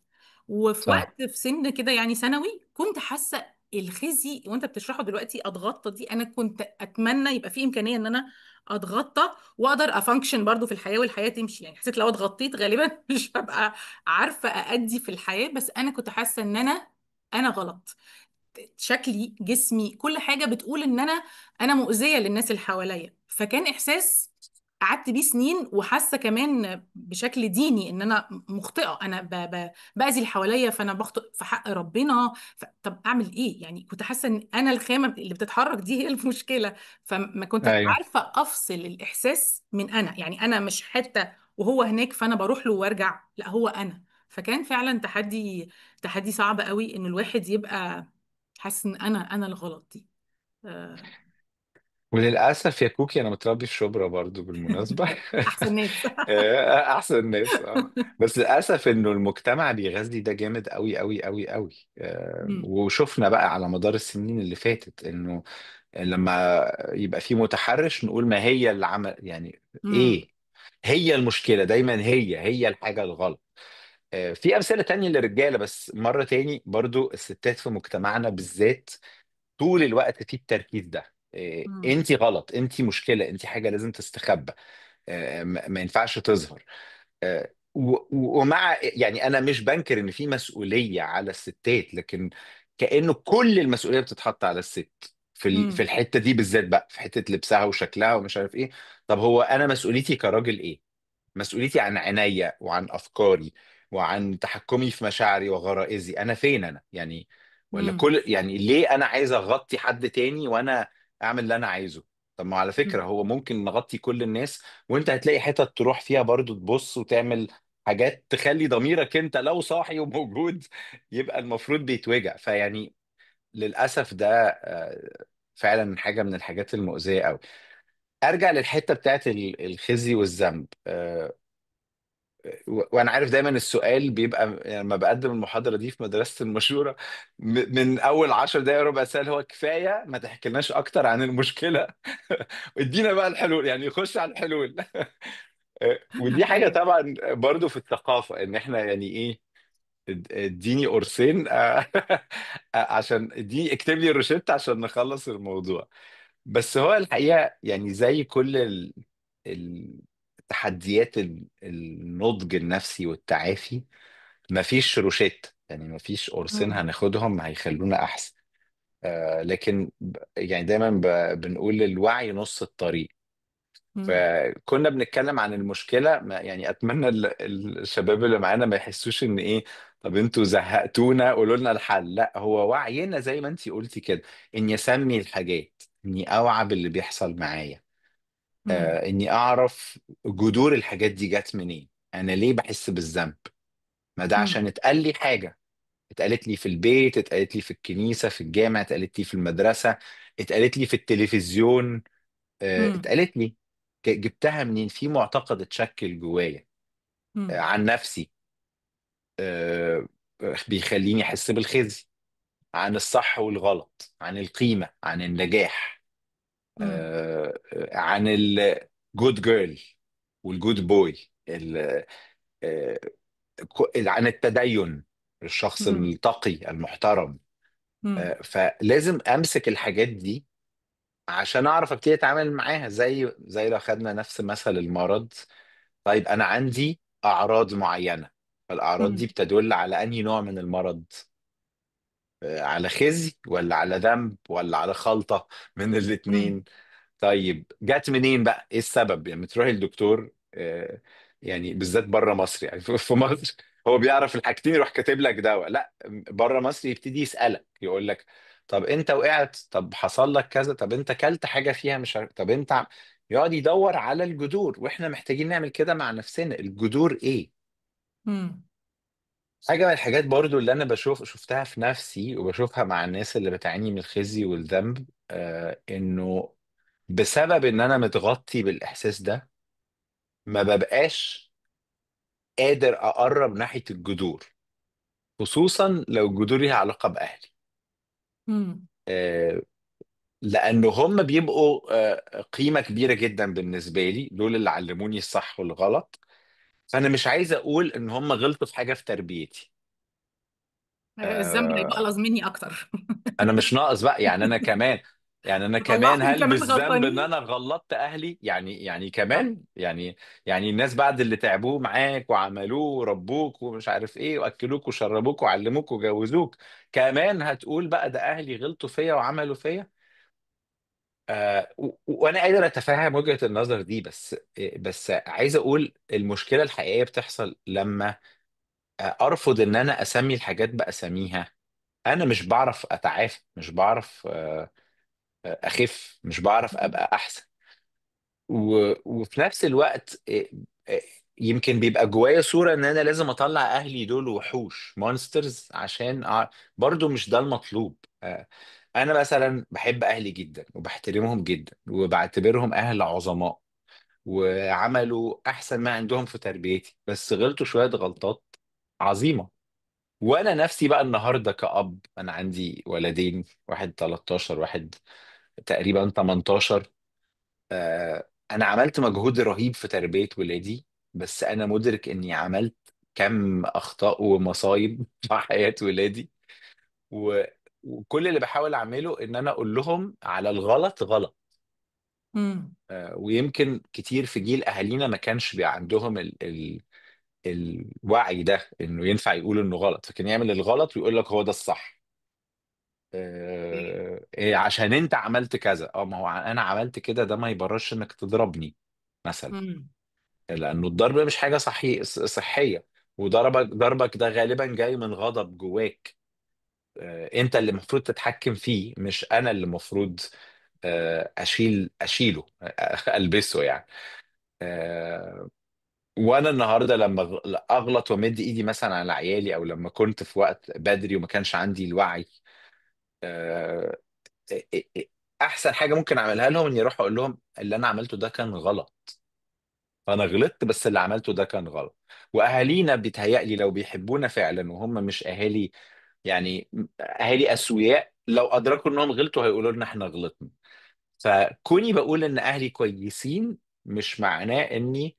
وفي صح. وقت في سن كده يعني ثانوي كنت حاسه الخزي وانت بتشرحه دلوقتي اتغطى دي، انا كنت اتمنى يبقى في امكانيه ان انا اتغطى واقدر افانكشن برضو في الحياه والحياه تمشي. يعني حسيت لو اتغطيت غالبا مش هبقى عارفه اادي في الحياه، بس انا كنت حاسه ان انا غلط. شكلي، جسمي، كل حاجة بتقول ان انا مؤذية للناس اللي حواليا. فكان احساس قعدت بيه سنين، وحاسة كمان بشكل ديني ان انا مخطئة، انا باذي اللي حواليا، فانا بخطئ في حق ربنا. طب اعمل ايه؟ يعني كنت حاسة ان انا الخامة اللي بتتحرك دي هي المشكلة. فما كنت ايوه. عارفة افصل الاحساس من انا، يعني انا مش حتة وهو هناك فانا بروح له وارجع، لا هو انا. فكان فعلا تحدي صعب قوي ان الواحد يبقى حاسس ان انا الغلط دي. آه، وللاسف يا كوكي انا متربي في شبرا برضو بالمناسبه احسن ناس. احسن ناس، اه. بس للاسف انه المجتمع بيغذي ده جامد قوي قوي قوي قوي. مم. وشفنا بقى على مدار السنين اللي فاتت انه لما يبقى في متحرش نقول ما هي اللي عمل يعني مم. ايه، هي المشكله دايما، هي الحاجه الغلط. في امثله تانية للرجاله، بس مره تاني برضو الستات في مجتمعنا بالذات طول الوقت في التركيز ده. مم. انت غلط، انت مشكله، انت حاجه لازم تستخبى، ما ينفعش تظهر. ومع يعني انا مش بنكر ان في مسؤوليه على الستات، لكن كانه كل المسؤوليه بتتحط على الست في مم. الحته دي بالذات بقى، في حته لبسها وشكلها ومش عارف ايه. طب هو انا مسؤوليتي كراجل ايه؟ مسؤوليتي عن عينيا وعن افكاري وعن تحكمي في مشاعري وغرائزي، انا فين انا يعني؟ ولا مم. كل يعني ليه انا عايز اغطي حد تاني وانا اعمل اللي انا عايزه؟ طب ما على فكرة مم. هو ممكن نغطي كل الناس، وانت هتلاقي حتت تروح فيها برضو تبص وتعمل حاجات تخلي ضميرك انت لو صاحي وموجود يبقى المفروض بيتوجع. فيعني للأسف ده فعلا حاجة من الحاجات المؤذية قوي. ارجع للحتة بتاعت الخزي والذنب. وانا عارف دايما السؤال بيبقى يعني لما بقدم المحاضره دي في مدرسه المشوره، من اول 10 دقائق ربع ساعه هو كفايه ما تحكيلناش اكتر عن المشكله ادينا بقى الحلول، يعني خش على الحلول ودي حاجه ايوه. طبعا برضو في الثقافه ان احنا يعني ايه، اديني قرصين عشان اديني اكتب لي الروشتة عشان نخلص الموضوع. بس هو الحقيقه يعني زي كل التحديات النضج النفسي والتعافي، مفيش روشيت، يعني مفيش قرصين مم. هناخدهم هيخلونا احسن. لكن يعني دايما بنقول الوعي نص الطريق. مم. فكنا بنتكلم عن المشكلة، يعني اتمنى الشباب اللي معانا ما يحسوش ان ايه، طب انتوا زهقتونا قولوا لنا الحل. لا، هو وعينا زي ما انتي قلتي كده، اني اسمي الحاجات، اني اوعى باللي بيحصل معايا، مم. اني اعرف جذور الحاجات دي جت منين، انا ليه بحس بالذنب. ما ده مم. عشان اتقال لي حاجة، اتقالت لي في البيت، اتقالت لي في الكنيسة في الجامع، اتقالت لي في المدرسة، اتقالت لي في التلفزيون، مم. اتقالت لي. جبتها منين؟ في معتقد اتشكل جوايا مم. عن نفسي، آه، بيخليني احس بالخزي، عن الصح والغلط، عن القيمة، عن النجاح، مم. عن الجود جيرل والجود بوي، عن التدين، الشخص مم. التقي المحترم. مم. فلازم امسك الحاجات دي عشان اعرف ابتدي اتعامل معاها، زي لو خدنا نفس مثل المرض. طيب انا عندي اعراض معينه، فالاعراض دي مم. بتدل على انهي نوع من المرض؟ على خزي ولا على ذنب ولا على خلطه من مم. الاتنين؟ طيب جت منين بقى؟ ايه السبب؟ يعني تروح الدكتور يعني بالذات بره مصر، يعني في مصر هو بيعرف الحاجتين يروح كاتب لك دواء. لا، بره مصر يبتدي يسألك يقول لك طب انت وقعت، طب حصل لك كذا، طب انت كلت حاجة فيها مش عارف، طب انت يقعد يدور على الجذور. واحنا محتاجين نعمل كده مع نفسنا. الجذور ايه؟ مم. حاجة من الحاجات برضو اللي انا شفتها في نفسي وبشوفها مع الناس اللي بتعاني من الخزي والذنب، انه بسبب ان انا متغطي بالاحساس ده ما ببقاش قادر اقرب ناحية الجذور، خصوصا لو الجذور ليها علاقة باهلي. مم. آه، لانه هم بيبقوا قيمة كبيرة جدا بالنسبة لي، دول اللي علموني الصح والغلط. فانا مش عايز اقول ان هم غلطوا في حاجة في تربيتي. الذنب هيبقى آه، ألذ مني اكتر. انا مش ناقص بقى، يعني انا كمان، يعني انا كمان طلعهم كمان هلبس ذنب ان غلطانين. انا غلطت اهلي؟ يعني صح. كمان يعني الناس بعد اللي تعبوه معاك وعملوه وربوك ومش عارف ايه واكلوك وشربوك وعلموك وجوزوك، كمان هتقول بقى ده اهلي غلطوا فيا وعملوا فيا؟ وانا قادر اتفهم وجهة النظر دي، بس عايز اقول المشكلة الحقيقية بتحصل لما ارفض ان انا اسمي الحاجات باساميها. انا مش بعرف اتعافى، مش بعرف اخف، مش بعرف ابقى احسن. وفي نفس الوقت آه، يمكن بيبقى جوايا صورة ان انا لازم اطلع اهلي دول وحوش مونسترز عشان برضو مش ده المطلوب. انا مثلا بحب اهلي جدا وبحترمهم جدا وبعتبرهم اهل عظماء وعملوا احسن ما عندهم في تربيتي، بس غلطوا شوية غلطات عظيمة. وانا نفسي بقى النهارده كأب، انا عندي ولدين، واحد 13 واحد تقريبا 18. انا عملت مجهود رهيب في تربية ولادي، بس انا مدرك اني عملت كم اخطاء ومصايب في حياة ولادي. و... وكل اللي بحاول اعمله ان انا اقول لهم على الغلط غلط. مم. ويمكن كتير في جيل اهالينا ما كانش بيبقى عندهم الوعي ده انه ينفع يقول انه غلط، فكان يعمل الغلط ويقول لك هو ده الصح. إيه عشان انت عملت كذا؟ اه ما هو انا عملت كده، ده ما يبررش انك تضربني مثلا، مم. لانه الضرب مش حاجه صحيه. ضربك ده غالبا جاي من غضب جواك. انت اللي المفروض تتحكم فيه، مش انا اللي المفروض اشيله البسه يعني. آه، وانا النهارده لما اغلط وامد ايدي مثلا على عيالي، او لما كنت في وقت بدري وما كانش عندي الوعي، آه، احسن حاجه ممكن اعملها لهم اني اروح اقول لهم اللي انا عملته ده كان غلط. انا غلطت بس اللي عملته ده كان غلط. واهالينا بيتهيألي لو بيحبونا فعلا وهم مش اهالي، يعني اهالي اسوياء، لو ادركوا انهم غلطوا هيقولوا لنا احنا غلطنا. فكوني بقول ان اهلي كويسين مش معناه اني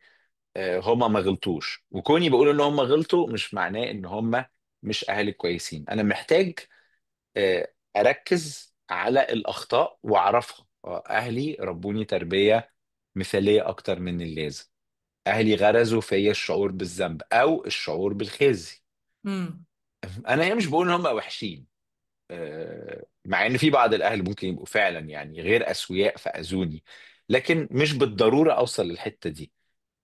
هم ما غلطوش، وكوني بقول ان هم غلطوا مش معناه ان هم مش اهالي كويسين. انا محتاج اركز على الاخطاء واعرفها. اهلي ربوني تربيه مثاليه اكتر من اللازم. اهلي غرزوا فيا الشعور بالذنب او الشعور بالخزي. مم. انا هي مش بقول ان هم وحشين، مع ان في بعض الاهل ممكن يبقوا فعلا يعني غير اسوياء فاذوني، لكن مش بالضروره اوصل للحته دي.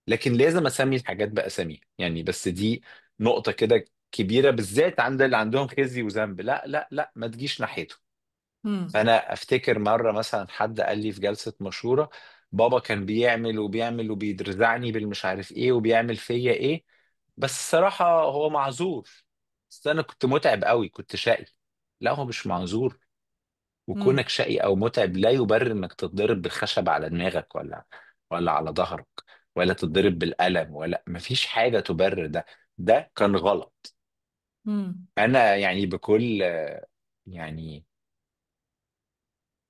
لكن لازم اسمي الحاجات باساميها يعني. بس دي نقطه كده كبيره بالذات عند اللي عندهم خزي وذنب. لا لا لا، ما تجيش ناحيته. مم. فانا افتكر مره مثلا حد قال لي في جلسه مشوره بابا كان بيعمل وبيعمل وبيدرزعني بالمش عارف ايه وبيعمل فيا ايه، بس الصراحه هو معذور. بس انا كنت متعب قوي، كنت شقي. لا هو مش معذور. مم. وكونك شقي او متعب لا يبرر انك تتضرب بالخشب على دماغك ولا على ظهرك، ولا تتضرب بالقلم، ولا مفيش حاجه تبرر ده. ده كان غلط. مم. انا يعني بكل يعني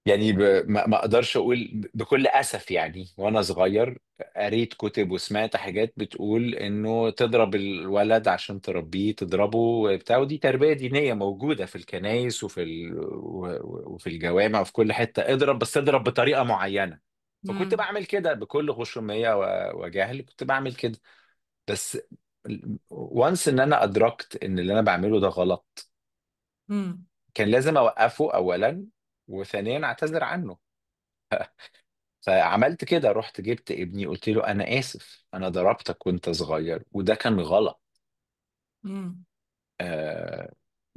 يعني ما اقدرش اقول بكل اسف يعني. وانا صغير قريت كتب وسمعت حاجات بتقول انه تضرب الولد عشان تربيه، تضربه بتاع، ودي تربية دينية موجودة في الكنائس وفي الجوامع وفي كل حتة. اضرب، بس اضرب بطريقة معينة. فكنت امم. بعمل كده بكل غشومية وجهل، كنت بعمل كده. بس وانس ان انا ادركت ان اللي انا بعمله ده غلط، امم. كان لازم اوقفه اولا، وثانيا اعتذر عنه. فعملت كده، رحت جبت ابني قلت له انا اسف، انا ضربتك وانت صغير وده كان غلط. امم. أه...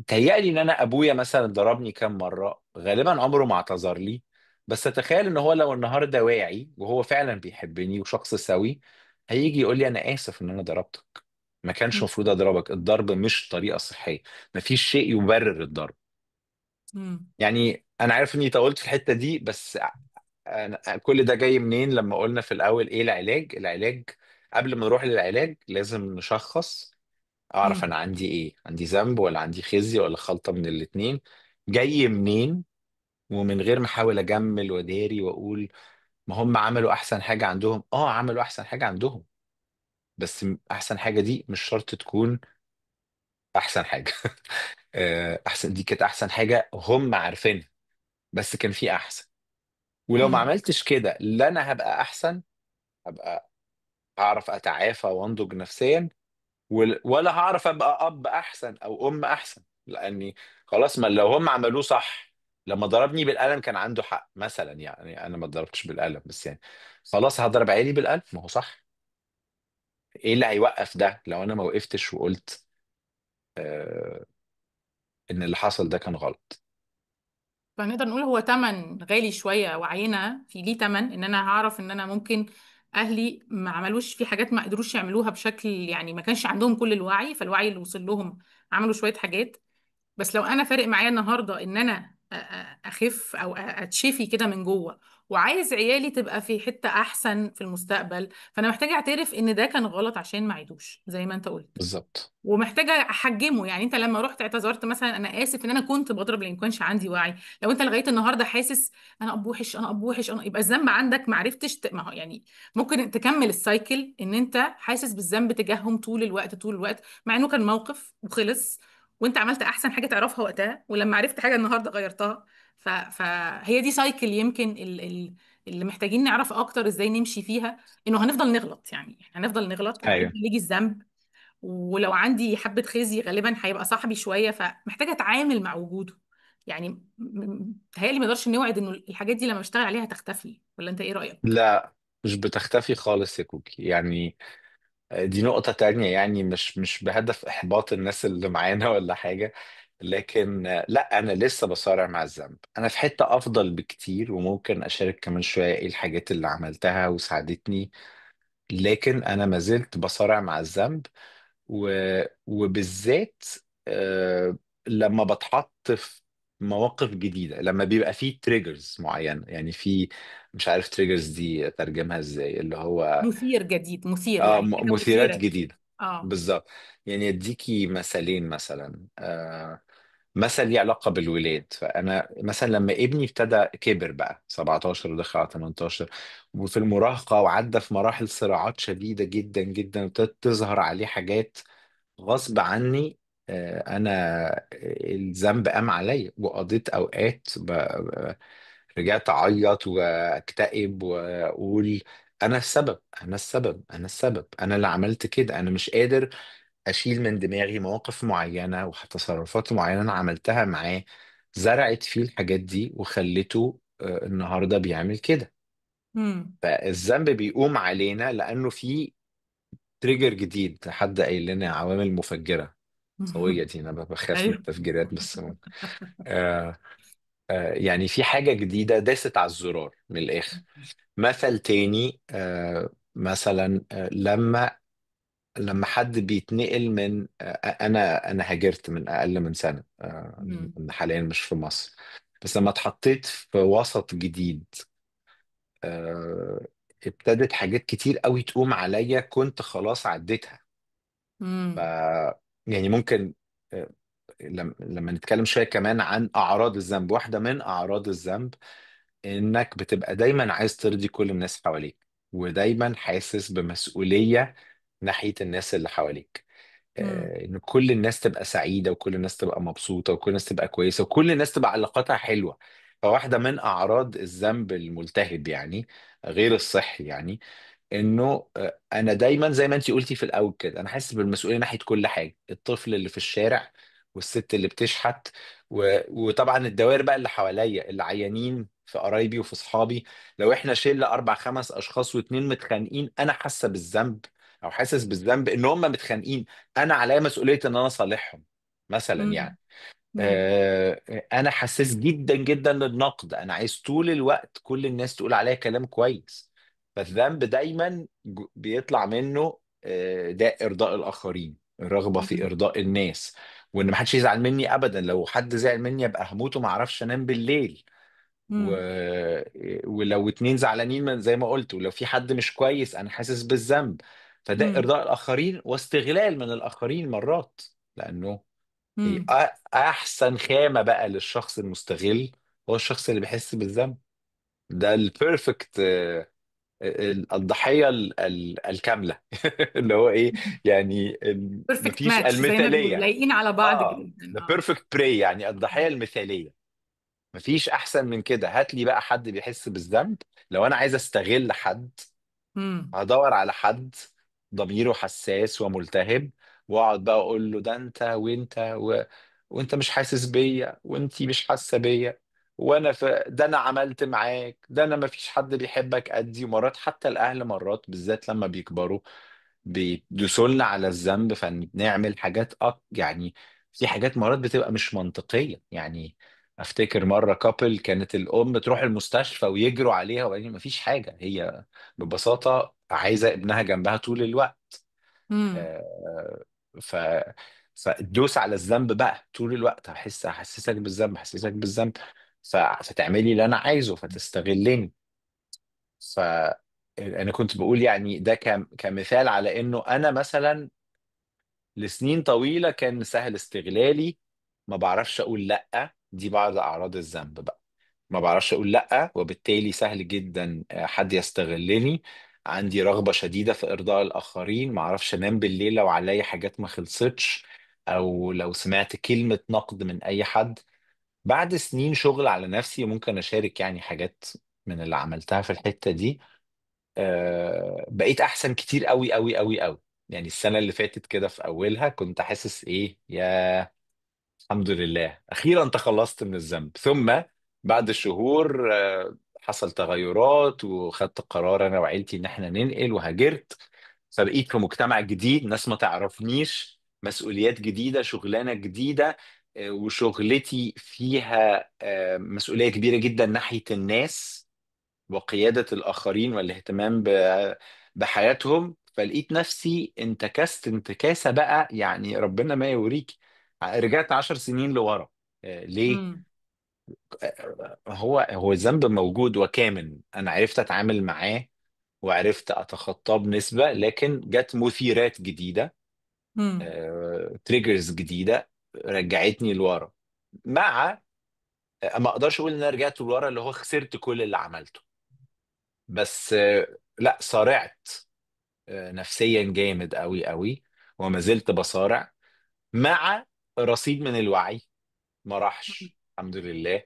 تهيألي ان انا ابويا مثلا ضربني كام مره، غالبا عمره ما اعتذر لي. بس اتخيل ان هو لو النهارده واعي وهو فعلا بيحبني وشخص سوي، هيجي يقول لي انا اسف ان انا ضربتك، ما كانش المفروض اضربك، الضرب مش طريقه صحيه، مفيش شيء يبرر الضرب. امم. يعني انا عارف اني طولت في الحته دي، بس كل ده جاي منين؟ لما قلنا في الأول إيه العلاج؟ العلاج قبل ما نروح للعلاج لازم نشخص، أعرف امم. أنا عندي إيه، عندي ذنب ولا عندي خزي ولا خلطة من الاتنين، جاي منين. ومن غير ما أحاول أجمل وداري وأقول ما هم عملوا أحسن حاجة عندهم. عملوا أحسن حاجة عندهم، بس أحسن حاجة دي مش شرط تكون أحسن حاجة. أحسن دي كانت أحسن حاجة هم عارفينها، بس كان في أحسن. ولو ما امم. عملتش كده، لا أنا هبقى أحسن، هبقى هعرف اتعافى وانضج نفسيا، ولا هعرف ابقى اب احسن او ام احسن. لاني خلاص، ما لو هم عملوه صح، لما ضربني بالقلم كان عنده حق مثلا، يعني انا ما ضربتش بالقلم بس يعني خلاص هضرب عيالي بالقلم، ما هو صح. ايه اللي هيوقف ده لو انا ما وقفتش وقلت آه ان اللي حصل ده كان غلط؟ فنقدر نقول هو تمن غالي شوية، وعينا في ليه تمن ان انا هعرف ان انا ممكن اهلي ما عملوش في حاجات، ما قدروش يعملوها بشكل، يعني ما كانش عندهم كل الوعي، فالوعي اللي وصل لهم عملوا شوية حاجات. بس لو انا فارق معايا النهارده ان انا اخف او اتشفي كده من جوه، وعايز عيالي تبقى في حتة احسن في المستقبل، فانا محتاجة اعترف ان ده كان غلط عشان ما عيدوش زي ما انت قلت. بالظبط. ومحتاجه احجمه. يعني انت لما رحت اعتذرت مثلا، انا اسف ان انا كنت بضرب لان ما كانش عندي وعي. لو انت لغايه النهارده حاسس انا اب وحش، انا اب وحش، انا، يبقى الذنب عندك ما عرفتش ما هو يعني ممكن تكمل السايكل ان انت حاسس بالذنب تجاههم طول الوقت طول الوقت، مع انه كان موقف وخلص، وانت عملت احسن حاجه تعرفها وقتها، ولما عرفت حاجه النهارده غيرتها. فهي دي سايكل يمكن اللي محتاجين نعرف اكتر ازاي نمشي فيها. انه هنفضل نغلط، يعني هنفضل نغلط ايوه. وهيجي الذنب. ولو عندي حبة خزي غالبا هيبقى صاحبي شوية، فمحتاجة اتعامل مع وجوده. يعني تهيألي ما نقدرش نوعد انه الحاجات دي لما اشتغل عليها تختفي، ولا انت ايه رأيك؟ لا، مش بتختفي خالص يا كوكي يعني. دي نقطة تانية، يعني مش بهدف إحباط الناس اللي معانا ولا حاجة. لكن لا، أنا لسه بصارع مع الذنب، أنا في حتة أفضل بكتير، وممكن أشارك كمان شوية إيه الحاجات اللي عملتها وساعدتني. لكن أنا ما زلت بصارع مع الذنب. و... وبالذات لما بتحط في مواقف جديدة، لما بيبقى فيه تريجرز معينة، يعني في، مش عارف تريجرز دي ترجمها ازاي، اللي هو مثير جديد، مثير يعني حاجة مثيرات مثيرة. جديدة. اه. بالظبط. يعني اديكي مثالين، مثلا مثل ليه علاقة بالولاد. فأنا مثلا لما ابني ابتدى كبر بقى 17 ودخل على 18 وفي المراهقة، وعدى في مراحل صراعات شديدة جدا جدا، وابتدت تظهر عليه حاجات غصب عني. أنا الذنب قام عليا، وقضيت أوقات رجعت أعيط وأكتئب وأقول أنا السبب، أنا السبب، أنا السبب، أنا اللي عملت كده، أنا مش قادر اشيل من دماغي مواقف معينه وتصرفات معينه انا عملتها معاه، زرعت فيه الحاجات دي وخلته النهارده بيعمل كده. امم. فالذنب بيقوم علينا لانه في تريجر جديد، حد قايل لنا عوامل مفجره قويه. دي انا بخاف من ايوه. التفجيرات بس آه يعني في حاجه جديده داست على الزرار من الاخر. مثل تاني مثلا لما حد بيتنقل من انا هاجرت من اقل من سنه، امم. أنا حاليا مش في مصر. بس لما اتحطيت في وسط جديد، آه، ابتدت حاجات كتير قوي تقوم عليا كنت خلاص عديتها. ف امم. يعني ممكن لما نتكلم شويه كمان عن اعراض الذنب، واحده من اعراض الذنب انك بتبقى دايما عايز ترضي كل الناس حواليك، ودايما حاسس بمسؤولية ناحية الناس اللي حواليك. امم. ان كل الناس تبقى سعيده، وكل الناس تبقى مبسوطه، وكل الناس تبقى كويسه، وكل الناس تبقى علاقاتها حلوه. فواحده من اعراض الذنب الملتهب يعني، غير الصحي يعني، انه انا دايما زي ما انتي قلتي في الاول كده، انا حاسس بالمسؤوليه ناحيه كل حاجه، الطفل اللي في الشارع، والست اللي بتشحت، وطبعا الدوائر بقى اللي حواليا، اللي عيانين في قرايبي وفي اصحابي. لو احنا شله اربع خمس اشخاص واتنين متخانقين، انا حاسه بالذنب، او حاسس بالذنب ان هم متخانقين، انا عليا مسؤوليه ان انا اصالحهم مثلا امم. يعني. امم. انا حساس جدا جدا للنقد، انا عايز طول الوقت كل الناس تقول عليا كلام كويس. فالذنب دايما بيطلع منه ده ارضاء الاخرين، الرغبه في امم. ارضاء الناس، وان ما حدش يزعل مني ابدا. لو حد زعل مني ابقى هموت وما اعرفش انام بالليل. و... امم. ولو اتنين زعلانين، من زي ما قلت، ولو في حد مش كويس انا حاسس بالذنب. فده امم. ارضاء الاخرين واستغلال من الاخرين مرات، لانه هي امم. احسن خامة بقى للشخص المستغل هو الشخص اللي بيحس بالذنب. ده البيرفكت، الضحية الكاملة اللي هو ايه يعني، بيرفكت مفيش ماتش زي ما بيقولوا، المثالية. لايقين على بعض اه، جدا. ذا اه. بيرفكت براي، يعني الضحية المثالية. مفيش احسن من كده. هات لي بقى حد بيحس بالذنب. لو انا عايز استغل حد، امم. هدور على حد ضميره حساس وملتهب، واقعد بقى اقول له ده انت وانت وانت مش حاسس بيا، وانتي مش حاسه بيا، وانا ده انا عملت معاك، ده انا ما فيش حد بيحبك قدي. ومرات حتى الاهل، مرات بالذات لما بيكبروا، بيدوسولنا على الذنب، فنعمل حاجات يعني في حاجات مرات بتبقى مش منطقيه يعني. افتكر مره كابل كانت الام تروح المستشفى ويجروا عليها، وبعدين ما فيش حاجه، هي ببساطة عايزة ابنها جنبها طول الوقت. امم. آه، ف فتدوس على الذنب بقى طول الوقت، احسسك بالذنب، احسسك بالذنب، فتعملي اللي انا عايزه، فتستغلني. ف انا كنت بقول يعني ده كمثال على انه انا مثلا لسنين طويلة كان سهل استغلالي، ما بعرفش اقول لا. دي بعض اعراض الذنب بقى، ما بعرفش اقول لا، وبالتالي سهل جدا حد يستغلني. عندي رغبة شديدة في ارضاء الاخرين، ما اعرفش انام بالليل لو عليا حاجات ما خلصتش، او لو سمعت كلمة نقد من اي حد. بعد سنين شغل على نفسي ممكن اشارك يعني حاجات من اللي عملتها في الحتة دي. بقيت احسن كتير قوي قوي قوي قوي. يعني السنة اللي فاتت كده في اولها كنت حاسس ايه، يا الحمد لله أخيرا تخلصت من الذنب. ثم بعد شهور حصل تغيرات، وخدت قرار أنا وعيلتي إن إحنا ننقل، وهاجرت. فبقيت في مجتمع جديد، ناس ما تعرفنيش، مسؤوليات جديدة، شغلانة جديدة. وشغلتي فيها مسؤولية كبيرة جدا ناحية الناس، وقيادة الآخرين، والاهتمام بحياتهم. فلقيت نفسي انتكست انتكاسة بقى، يعني ربنا ما يوريك. رجعت 10 سنين لورا. ليه؟ امم. هو الذنب موجود وكامن، أنا عرفت أتعامل معاه وعرفت أتخطاه بنسبة، لكن جت مثيرات جديدة، امم. تريجرز جديدة رجعتني لورا. مع ما أقدرش أقول إن أنا رجعت لورا اللي هو خسرت كل اللي عملته، بس لا، صارعت نفسيا جامد قوي قوي، وما زلت بصارع مع رصيد من الوعي ما راحش الحمد لله.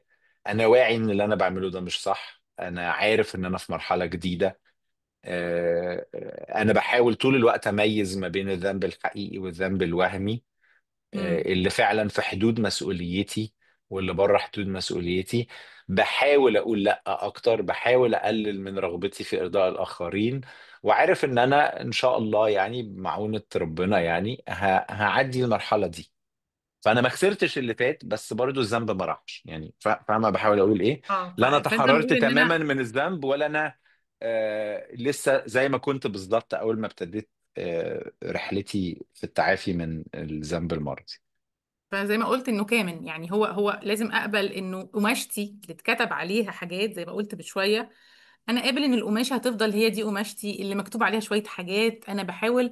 انا واعي ان اللي انا بعمله ده مش صح، انا عارف ان انا في مرحلة جديدة. انا بحاول طول الوقت اميز ما بين الذنب الحقيقي والذنب الوهمي، امم. اللي فعلا في حدود مسؤوليتي واللي بره حدود مسؤوليتي. بحاول اقول لا اكتر، بحاول اقلل من رغبتي في ارضاء الاخرين، وعارف ان انا ان شاء الله يعني بمعونة ربنا يعني هعدي المرحلة دي. فانا ما خسرتش اللي فات، بس برضو الذنب ما راحش يعني. فاهمة بحاول اقول ايه؟ اه، لا انا فنقدر تحررت نقول ان تماما انا. من الذنب، ولا انا لسه زي ما كنت بالظبط اول ما ابتديت رحلتي في التعافي من الذنب الماضي. فزي ما قلت انه كامن، يعني هو لازم اقبل انه قماشتي اللي اتكتب عليها حاجات زي ما قلت بشويه. انا قابل ان القماشه هتفضل هي دي قماشتي اللي مكتوب عليها شويه حاجات. انا بحاول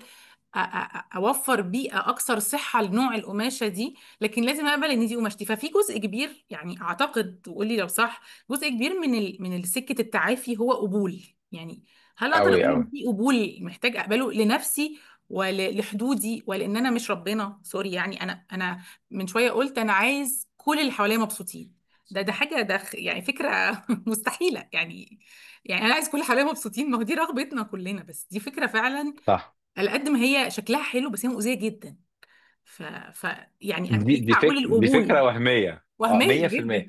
اوفر بيئه اكثر صحه لنوع القماشه دي، لكن لازم اقبل ان دي قماشتي. ففي جزء كبير يعني اعتقد، وقولي لو صح، جزء كبير من سكه التعافي هو قبول. يعني هل اقدر قوي اقول قوي. ان في قبول محتاج اقبله لنفسي ولحدودي، ولان انا مش ربنا؟ سوري يعني، انا من شويه قلت انا عايز كل اللي حواليا مبسوطين. ده حاجه، يعني فكره مستحيله يعني. يعني انا عايز كل اللي حواليا مبسوطين، ما هو دي رغبتنا كلنا، بس دي فكره فعلا صح. على قد ما هي شكلها حلو بس هي مؤذية جدا. ف... يعني دي ينفع اقول دي فكره القبول؟ وهميه، اه وهمية 100%. جدا.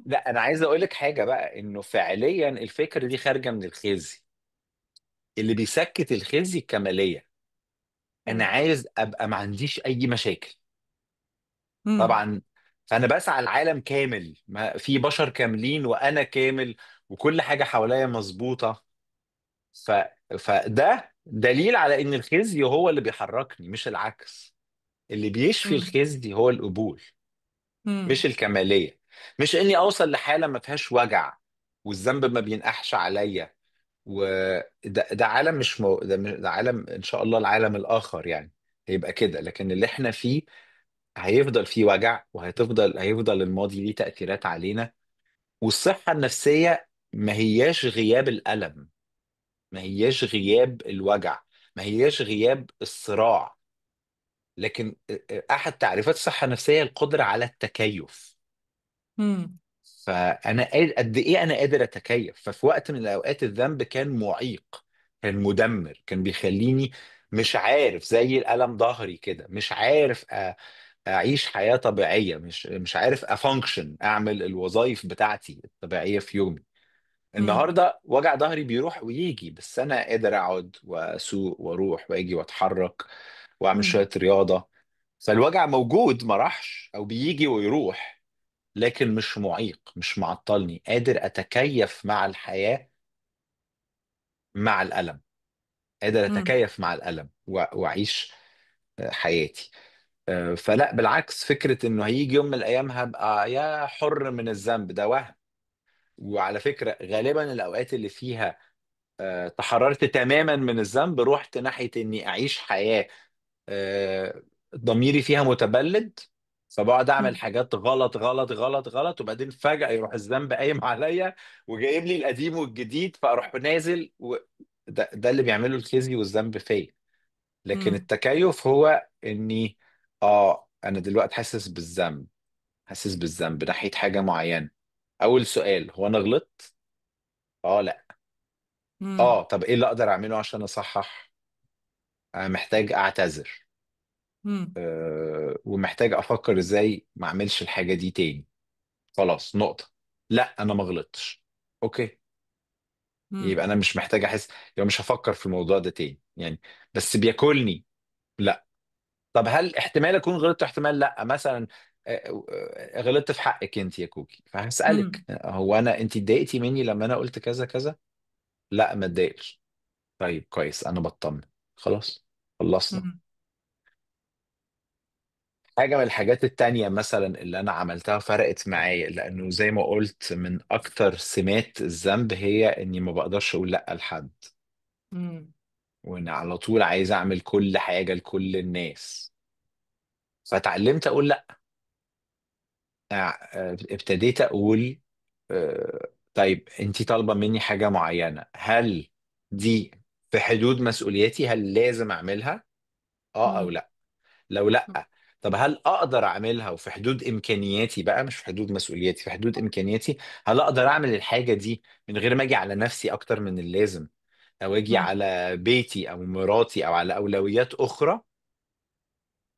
لا انا عايز اقول لك حاجه بقى، انه فعليا الفكره دي خارجه من الخزي. اللي بيسكت الخزي الكماليه. انا مم. عايز ابقى ما عنديش اي مشاكل. مم. طبعا. فانا بسعى العالم كامل، ما في بشر كاملين وانا كامل، وكل حاجه حواليا مظبوطه. ف... فده دليل على ان الخزي هو اللي بيحركني مش العكس. اللي بيشفي مم. الخزي هو القبول، مش مم. الكماليه. مش اني اوصل لحاله ما فيهاش وجع والذنب ما بينقحش عليا. وده عالم مش ده عالم ان شاء الله العالم الاخر يعني هيبقى كده، لكن اللي احنا فيه هيفضل فيه وجع، هيفضل الماضي ليه تأثيرات علينا. والصحة النفسية ما هياش غياب الألم، ما هياش غياب الوجع، ما هياش غياب الصراع. لكن أحد تعريفات الصحة النفسية القدرة على التكيف. مم. قد إيه أنا قادر أتكيف. ففي وقت من الأوقات الذنب كان معيق، كان مدمر، كان بيخليني مش عارف، زي الألم ظهري كده، مش عارف أعيش حياة طبيعية، مش عارف أفانكشن، أعمل الوظائف بتاعتي الطبيعية في يومي. مم. النهارده وجع ظهري بيروح ويجي، بس انا قادر اقعد واسوق واروح واجي واتحرك واعمل مم. شويه رياضه. فالوجع موجود، ما راحش او بيجي ويروح، لكن مش معيق، مش معطلني، قادر اتكيف مع الحياه، مع الالم. قادر مم. اتكيف مع الالم واعيش حياتي. فلا بالعكس، فكره انه هيجي يوم من الايام هبقى يا حر من الذنب، ده وهم. وعلى فكره غالبا الاوقات اللي فيها تحررت تماما من الذنب، رحت ناحية اني اعيش حياة آه، ضميري فيها متبلد. فبقعد اعمل مم. حاجات غلط غلط غلط غلط، وبعدين فجأة يروح الذنب قايم عليا وجايب لي القديم والجديد، فاروح نازل ده اللي بيعمله الخزي والذنب فيا. لكن مم. التكيف هو اني انا دلوقتي حاسس بالذنب، حاسس بالذنب ناحية حاجة معينة. اول سؤال، هو انا غلطت؟ اه لا. مم. طب ايه اللي اقدر اعمله عشان اصحح؟ محتاج اعتذر. مم. ومحتاج افكر ازاي ما اعملش الحاجه دي تاني. خلاص نقطه. لا انا ما غلطتش. اوكي. مم. يبقى انا مش محتاج احس، يبقى مش هفكر في الموضوع ده تاني يعني. بس بياكلني. لا. طب هل احتمال اكون غلطت، احتمال لا مثلا غلطت في حقك انت يا كوكي، فهسألك مم. هو انت اتضايقتي مني لما انا قلت كذا كذا؟ لا ما اتضايقش. طيب كويس، انا بطمن. خلاص. خلصنا. مم. حاجة من الحاجات التانية مثلا اللي أنا عملتها فرقت معايا، لأنه زي ما قلت من أكتر سمات الذنب هي إني ما بقدرش أقول لأ لحد، مم. وإني على طول عايز أعمل كل حاجة لكل الناس. فتعلمت أقول لأ. ابتديت أقول طيب أنتي طالبة مني حاجة معينة، هل دي في حدود مسؤولياتي؟ هل لازم أعملها؟ أو مم. لأ. لو لا، طب هل اقدر اعملها وفي حدود امكانياتي بقى، مش في حدود مسؤولياتي، في حدود امكانياتي؟ هل اقدر اعمل الحاجه دي من غير ما اجي على نفسي اكتر من اللازم، او اجي مم. على بيتي او مراتي او على اولويات اخرى؟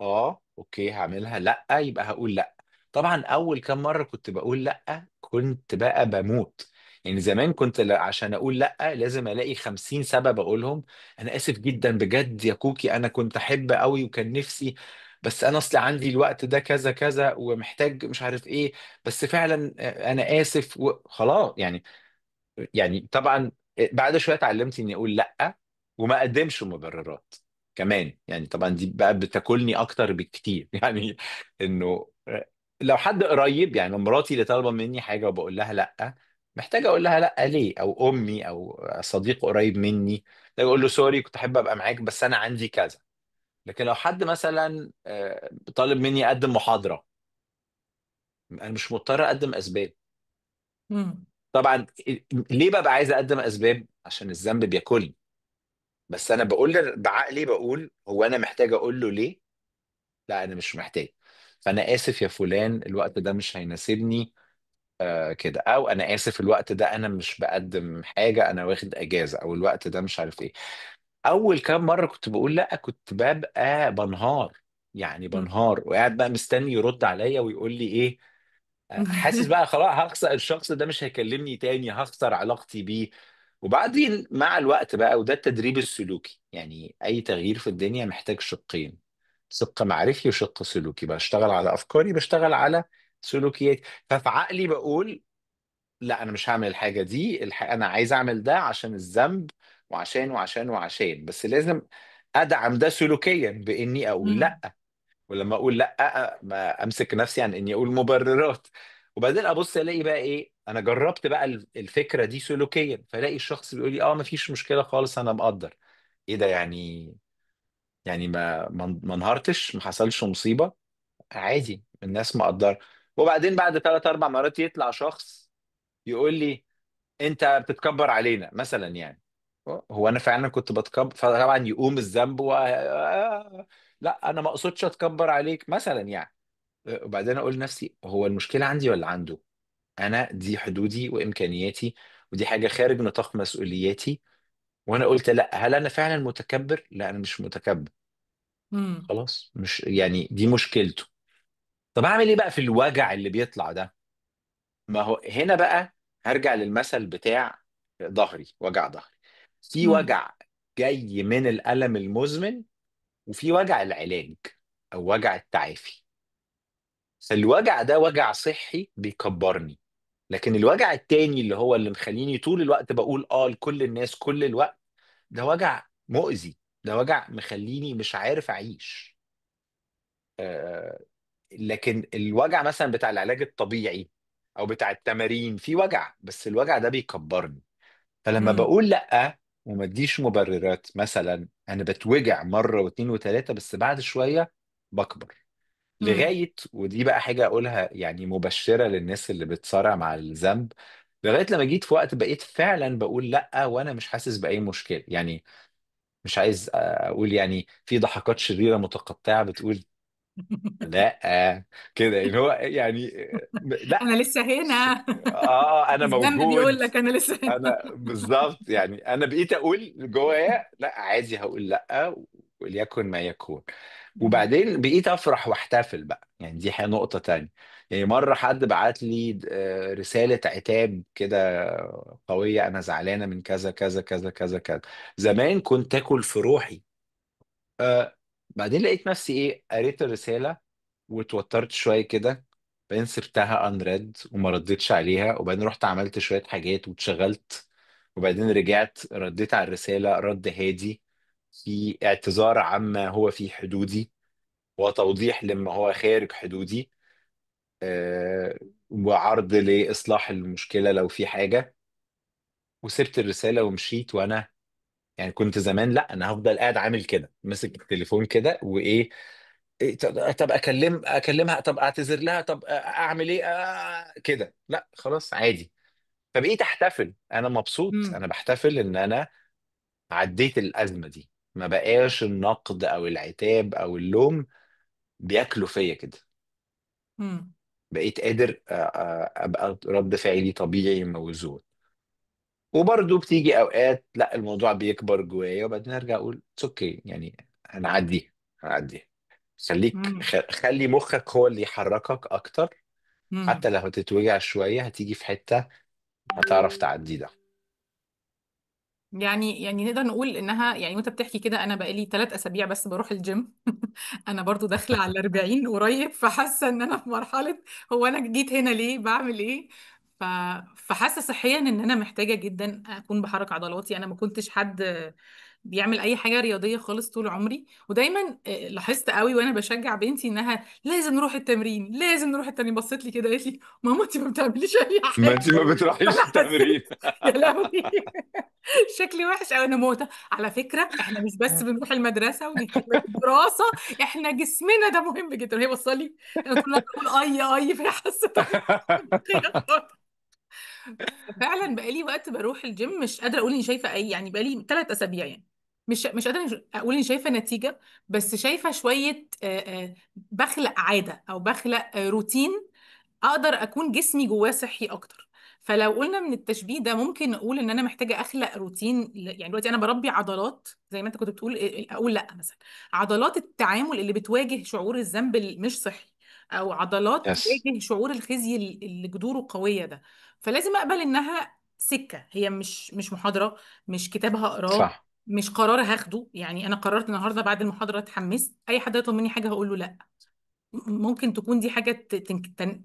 اوكي هعملها. لا يبقى هقول لا. طبعا اول كام مره كنت بقول لا كنت بقى بموت. يعني زمان كنت عشان اقول لا لازم الاقي 50 سبب اقولهم. انا اسف جدا بجد يا كوكي، انا كنت احب قوي وكان نفسي، بس انا اصلي عندي الوقت ده كذا كذا ومحتاج مش عارف ايه، بس فعلا انا اسف وخلاص يعني. يعني طبعا بعد شويه اتعلمت اني اقول لا وما اقدمش مبررات كمان. يعني طبعا دي بقى بتاكلني اكتر بكتير يعني. انه لو حد قريب، يعني لو مراتي اللي طالبه مني حاجه وبقول لها لا، محتاج اقول لها لا ليه، او امي او صديق قريب مني، محتاج اقول له سوري كنت احب ابقى معاك بس انا عندي كذا. لكن لو حد مثلا طالب مني اقدم محاضره، انا مش مضطر اقدم اسباب. امم. طبعا ليه ببقى عايز اقدم اسباب؟ عشان الذنب بياكلني. بس انا بقول بعقلي، بقول هو انا محتاج اقول له ليه؟ لا انا مش محتاج. فانا اسف يا فلان، الوقت ده مش هيناسبني، كده. او انا اسف الوقت ده انا مش بقدم حاجه، انا واخد اجازه، او الوقت ده مش عارف ايه. اول كام مره كنت بقول لا، كنت ببقى بنهار، يعني بنهار وقاعد بقى مستني يرد عليا ويقول لي ايه. حاسس بقى خلاص هخسر الشخص ده، مش هيكلمني تاني، هخسر علاقتي بيه. وبعدين مع الوقت بقى، وده التدريب السلوكي، يعني اي تغيير في الدنيا محتاج شقين: شق معرفي وشق سلوكي. بشتغل على افكاري، بشتغل على سلوكياتي. ففي عقلي بقول لا انا مش هعمل الحاجه دي، انا عايز اعمل ده عشان الذنب، وعشان بس لازم ادعم ده سلوكيا باني اقول امم. لا. ولما اقول لا ما امسك نفسي عن اني اقول مبررات. وبعدين ابص الاقي بقى ايه، انا جربت بقى الفكره دي سلوكيا، فلاقي الشخص بيقول لي اه ما فيش مشكله خالص انا مقدر. ايه ده يعني؟ يعني ما انهارتش، ما حصلش مصيبه، عادي الناس مقدره. وبعدين بعد 3 4 مرات يطلع شخص يقول لي انت بتتكبر علينا مثلا يعني. هو انا فعلا كنت بتكبر؟ فطبعا يقوم الذنب لا انا ما اقصدش اتكبر عليك مثلا يعني. وبعدين اقول لنفسي هو المشكله عندي ولا عنده؟ انا دي حدودي وامكانياتي، ودي حاجه خارج نطاق مسؤولياتي. وانا قلت لا، هل انا فعلا متكبر؟ لا انا مش متكبر. امم. خلاص، مش يعني دي مشكلته. طب اعمل ايه بقى في الوجع اللي بيطلع ده؟ ما هو هنا بقى هرجع للمثل بتاع ظهري، وجع ظهري. في امم. وجع جاي من الألم المزمن، وفي وجع العلاج أو وجع التعافي. فالوجع ده وجع صحي بيكبرني، لكن الوجع التاني اللي هو اللي مخليني طول الوقت بقول اه لكل الناس كل الوقت، ده وجع مؤذي. ده وجع مخليني مش عارف أعيش. آه، لكن الوجع مثلا بتاع العلاج الطبيعي او بتاع التمارين، في وجع بس الوجع ده بيكبرني. فلما امم. بقول لا وما اديش مبررات، مثلا انا بتوجع مره واثنين وثلاثه، بس بعد شويه بكبر. امم. لغايه، ودي بقى حاجه اقولها يعني مبشره للناس اللي بتصارع مع الذنب، لغايه لما جيت في وقت بقيت فعلا بقول لا وانا مش حاسس باي مشكله يعني. مش عايز اقول يعني في ضحكات شريره متقطعه بتقول لا كده، ان هو يعني لا. انا لسه هنا. انا الذنب موجود. بيقول لك انا لسه هنا. انا بالظبط يعني، انا بقيت اقول جوايا لا عادي، هقول لا وليكن ما يكون. مم. وبعدين بقيت افرح واحتفل بقى، يعني دي نقطة تانية. يعني مرة حد بعت لي رسالة عتاب كده قوية: انا زعلانة من كذا كذا كذا كذا كذا، زمان كنت اكل في روحي. بعدين لقيت نفسي ايه، قريت الرسالة واتوترت شوية كده. بعدين سبتها انريد وما ردتش عليها، وبعدين رحت عملت شوية حاجات واتشغلت. وبعدين رجعت رديت على الرسالة رد هادي، في اعتذار عما هو في حدودي، وتوضيح لما هو خارج حدودي، وعرض لإصلاح المشكلة لو في حاجة. وسبت الرسالة ومشيت. وأنا يعني كنت زمان لا، أنا هفضل قاعد عامل كده ماسك التليفون كده وإيه، طب اكلمها، طب اعتذر لها، طب اعمل ايه كده. لا خلاص عادي. فبقيت احتفل، انا مبسوط، مم. انا بحتفل ان انا عديت الازمه دي. ما بقاش النقد او العتاب او اللوم بياكلوا فيا كده. مم. بقيت قادر ابقى رد فعلي طبيعي موزون. وبرضه بتيجي اوقات لا الموضوع بيكبر جوايا، وبعدين ارجع اقول اوكي يعني، هنعدي. مم. خلي مخك هو اللي يحركك اكتر. مم. حتى لو هتتوجع شوية هتيجي في حتة هتعرف تعدي ده. يعني نقدر نقول انها، يعني وانت بتحكي كده انا بقالي 3 اسابيع بس بروح الجيم. انا برضو داخله على 40 قريب، فحاسه ان انا في مرحله هو انا جيت هنا ليه، بعمل ايه. ف... فحاسه صحيا ان انا محتاجه جدا اكون بحرك عضلاتي. انا ما كنتش حد بيعمل اي حاجه رياضيه خالص طول عمري. ودايما لاحظت قوي وانا بشجع بنتي انها لازم نروح التمرين، لازم نروح التمرين. بصت لي كده قالت لي ماما انت ما بتعمليش اي ما حاجه. انت ما بتروحيش فانا التمرين. حسيت يا لهوي شكلي وحش قوي، انا موته. على فكره احنا مش بس بنروح المدرسه ونهتم بالدراسه، احنا جسمنا ده مهم جدا. وهي بصلي لي، انا طول الوقت بقول اي فهي حست فعلا بقالي وقت بروح الجيم، مش قادره اقول اني شايفه اي، يعني بقالي 3 اسابيع يعني مش قادره اقول اني شايفه نتيجه، بس شايفه شويه بخلق عاده او بخلق روتين اقدر اكون جسمي جواه صحي اكتر. فلو قلنا من التشبيه ده ممكن نقول ان انا محتاجه اخلق روتين يعني دلوقتي انا بربي عضلات زي ما انت كنت بتقول، اقول لا مثلا عضلات التعامل اللي بتواجه شعور الذنب المش صحي، او عضلات يس. تواجه شعور الخزي اللي جذوره قويه ده. فلازم اقبل انها سكه، هي مش محاضره، مش كتاب هقراه، صح. مش قرار هاخده. يعني انا قررت النهارده بعد المحاضره اتحمست اي حد يطلب مني حاجه هقول له لا. ممكن تكون دي حاجة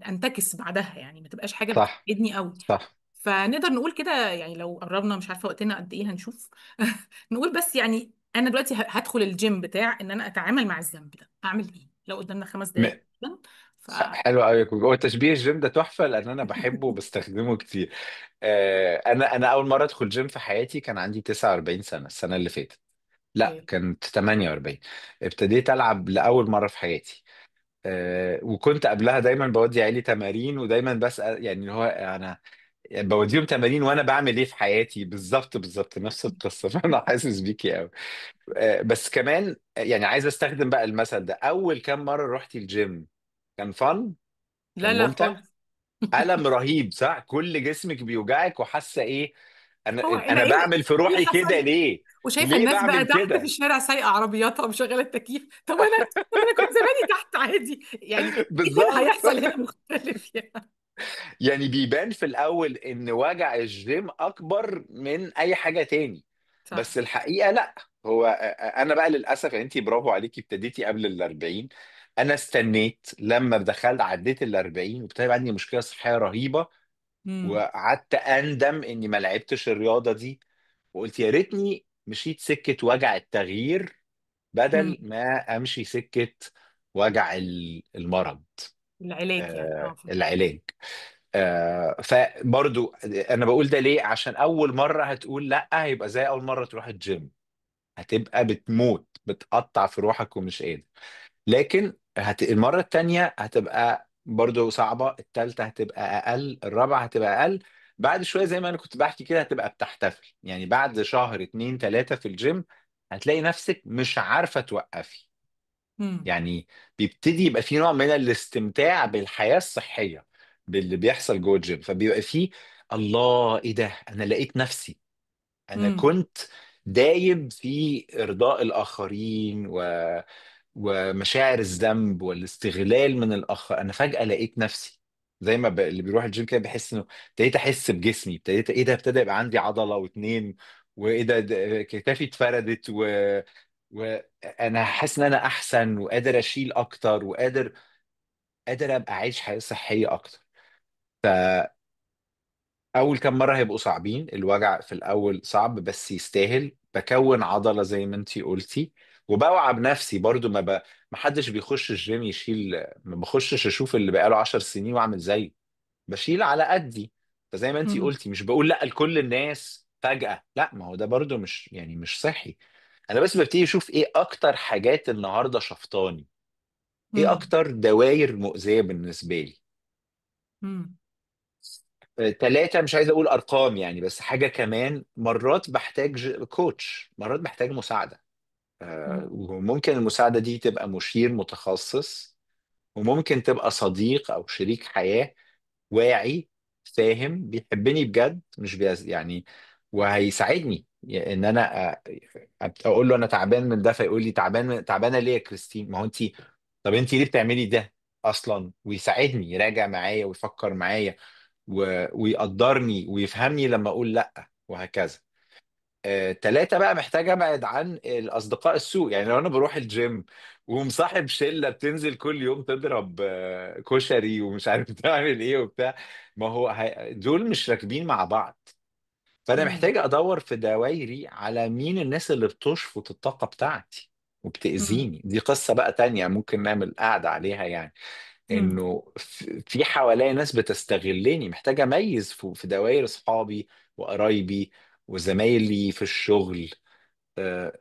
انتكس بعدها، يعني ما تبقاش حاجة صح. بتفيدني قوي. صح. فنقدر نقول كده يعني لو قربنا، مش عارفة وقتنا قد ايه هنشوف نقول بس يعني انا دلوقتي هدخل الجيم بتاع ان انا اتعامل مع الذنب ده، اعمل ايه لو قدامنا 5 دقايق مثلاً؟ ف حلو قوي. هو تشبيه الجيم ده تحفه، لان انا بحبه وبستخدمه كتير. انا اول مره ادخل جيم في حياتي كان عندي 49 سنه، السنه اللي فاتت. لا، اوكي. كانت 48. ابتديت العب لاول مره في حياتي. وكنت قبلها دايما بودي عيلي تمارين، ودايما بسال يعني اللي هو انا بوديهم تمارين وانا بعمل ايه في حياتي، بالظبط بالظبط نفس القصه فانا حاسس بيكي قوي. بس كمان يعني عايز استخدم بقى المثل ده. اول كام مره رحتي الجيم كان فن، لا كان لا ممتع. خالص ألم رهيب صح، كل جسمك بيوجعك وحاسة إيه. أنا هو أنا ايه بعمل في اللي روحي كده حصل؟ ليه؟ وشايفة ليه الناس بقى بعمل تحت في كده؟ الشارع سايقة عربياتها ومشغلة التكييف. طب انا كنت زماني تحت عادي يعني. ايه اللي بالظبط. هيحصل هنا مختلف يعني؟ يعني بيبان في الأول إن وجع الجيم أكبر من أي حاجة تاني، صح. بس الحقيقة لأ. هو أنا بقى للأسف، يعني أنت برافو عليكي ابتديتي قبل ال40. أنا استنيت لما دخلت عديت ال40 وابتدى يبقى عندي مشكلة صحية رهيبة، امم. وقعدت أندم إني ما لعبتش الرياضة دي، وقلت يا ريتني مشيت سكة وجع التغيير بدل ما امشي سكة وجع المرض. العلاج يعني فهمت. العلاج. فبرضو انا بقول ده ليه؟ عشان اول مرة هتقول لا هيبقى زي اول مرة تروح الجيم، هتبقى بتموت بتقطع في روحك ومش قادر. لكن المرة التانية هتبقى برضو صعبة، التالتة هتبقى أقل، الرابعة هتبقى أقل. بعد شوية زي ما أنا كنت بحكي كده هتبقى بتحتفل، يعني بعد شهر اتنين تلاتة في الجيم هتلاقي نفسك مش عارفة توقفي. امم. يعني بيبتدي يبقى في نوع من الاستمتاع بالحياة الصحية، باللي بيحصل جوه الجيم، فبيبقى فيه الله ايه ده، انا لقيت نفسي. انا امم. كنت دايب في ارضاء الاخرين ومشاعر الذنب والاستغلال من الاخر، انا فجأة لقيت نفسي زي ما اللي بيروح الجيم كده بيحس انه ابتديت احس بجسمي، ابتديت ايه ده، ابتدى يبقى عندي عضلة واتنين، وايه ده كتافي اتفردت وانا حاسس ان انا احسن وقادر اشيل اكتر قادر ابقى عايش حياة صحية اكتر. اول كام مره هيبقوا صعبين، الوجع في الاول صعب بس يستاهل، بكون عضله زي ما انتي قلتي، وبوعى بنفسي برضو. ما حدش بيخش الجيم يشيل، ما بخشش اشوف اللي بقاله 10 سنين واعمل زيه، بشيل على قدي. فزي ما انتي امم. قلتي مش بقول لا لكل الناس فجأة، لا، ما هو ده برضو مش يعني مش صحي. انا بس ببتدي اشوف ايه اكتر حاجات النهارده شفطاني، ايه امم. اكتر دوائر مؤذية بالنسبة لي. امم. 3 مش عايز اقول ارقام يعني، بس حاجه كمان، مرات بحتاج كوتش، مرات بحتاج مساعده. وممكن المساعده دي تبقى مشير متخصص، وممكن تبقى صديق او شريك حياه واعي فاهم بيحبني بجد، مش يعني وهيساعدني ان انا اقول له انا تعبان من ده، فيقول لي تعبانه ليه يا كريستين، ما هو انت، طب انت ليه بتعملي ده اصلا، ويساعدني يراجع معايا ويفكر معايا ويقدرني ويفهمني لما اقول لا، وهكذا. 3 بقى محتاج ابعد عن الاصدقاء السوء. يعني لو انا بروح الجيم ومصاحب شله بتنزل كل يوم تضرب كشري ومش عارف تعمل ايه وبتاع، ما هو دول مش راكبين مع بعض. فانا امم. محتاج ادور في دوايري على مين الناس اللي بتشفط الطاقة بتاعتي امم. وبتأذيني. دي قصة بقى تانية ممكن نعمل قعدة عليها يعني. امم. انه في حواليا ناس بتستغلني، محتاج اميز في دوائر اصحابي وقرايبي وزمايلي في الشغل، آه،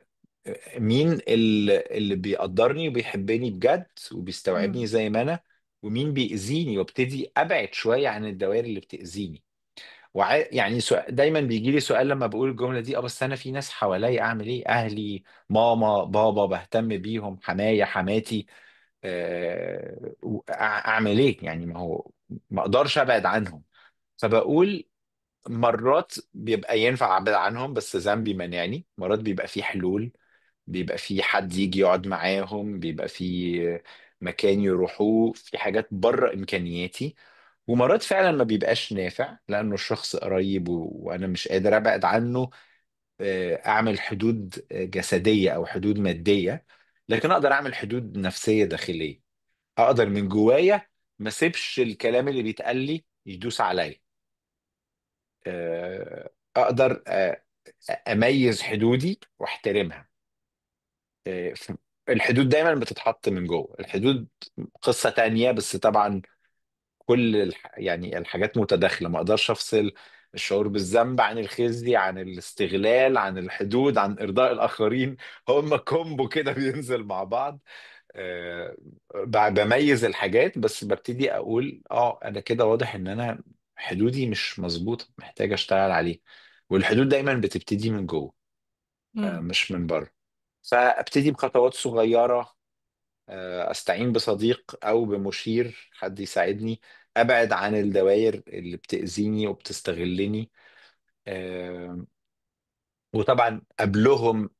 مين اللي بيقدرني وبيحبني بجد وبيستوعبني امم. زي ما انا، ومين بيأذيني، وابتدي ابعد شوية عن الدوائر اللي بتأذيني. يعني دايما بيجي لي سؤال لما بقول الجملة دي، اه بس انا في ناس حواليا، اعمل ايه؟ اهلي، ماما، بابا، بهتم بيهم، حماية، حماتي، اعمل ايه يعني؟ ما هو ما اقدرش ابعد عنهم. فبقول مرات بيبقى ينفع ابعد عنهم بس ذنبي مانعني، مرات بيبقى في حلول، بيبقى في حد يجي يقعد معاهم، بيبقى في مكان يروحوه، في حاجات بره امكانياتي. ومرات فعلا ما بيبقاش نافع لانه الشخص قريب وانا مش قادر ابعد عنه، اعمل حدود جسدية او حدود مادية، لكن اقدر اعمل حدود نفسية داخلية. اقدر من جوايا ما اسيبش الكلام اللي بيتقال لي يدوس عليا. اقدر اميز حدودي واحترمها. آه، ف- الحدود دايما بتتحط من جوه. الحدود قصة تانية، بس طبعا كل يعني الحاجات متداخلة، ما اقدرش افصل الشعور بالذنب عن الخزي، عن الاستغلال، عن الحدود، عن ارضاء الاخرين. هم كومبو كده بينزل مع بعض. آه، بميز الحاجات، بس ببتدي اقول اه انا كده واضح ان انا حدودي مش مظبوطه، محتاج اشتغل عليه. والحدود دايما بتبتدي من جوه، امم. مش من بره. فابتدي بخطوات صغيره، استعين بصديق او بمشير، حد يساعدني ابعد عن الدوائر اللي بتأذيني وبتستغلني. آه، وطبعا قبلهم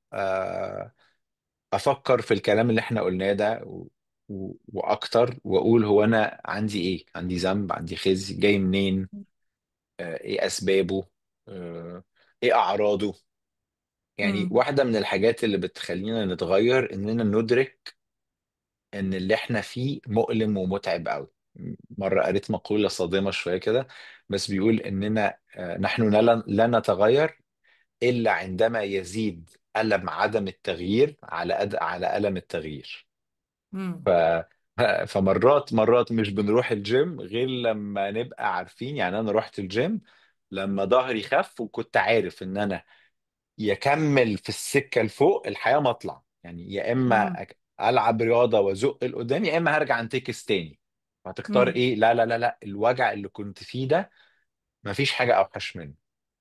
افكر في الكلام اللي احنا قلناه ده واكتر، واقول هو انا عندي ايه؟ عندي ذنب، عندي خزي، جاي منين؟ ايه اسبابه؟ ايه اعراضه؟ يعني امم. واحدة من الحاجات اللي بتخلينا نتغير اننا ندرك ان اللي احنا فيه مؤلم ومتعب قوي. مرة قريت مقولة صادمة شوية كده، بس بيقول اننا نحن لا نتغير الا عندما يزيد ألم عدم التغيير على على ألم التغيير. ف... امم. فمرات مش بنروح الجيم غير لما نبقى عارفين. يعني انا رحت الجيم لما ظهري خف وكنت عارف ان انا يكمل في السكة لفوق الحياة مطلع، يعني يا اما العب رياضة وازق لقدام، يا اما هرجع انتكس تاني. هتختار امم. ايه؟ لا لا لا لا، الوجع اللي كنت فيه ده مفيش حاجة اوحش منه. امم.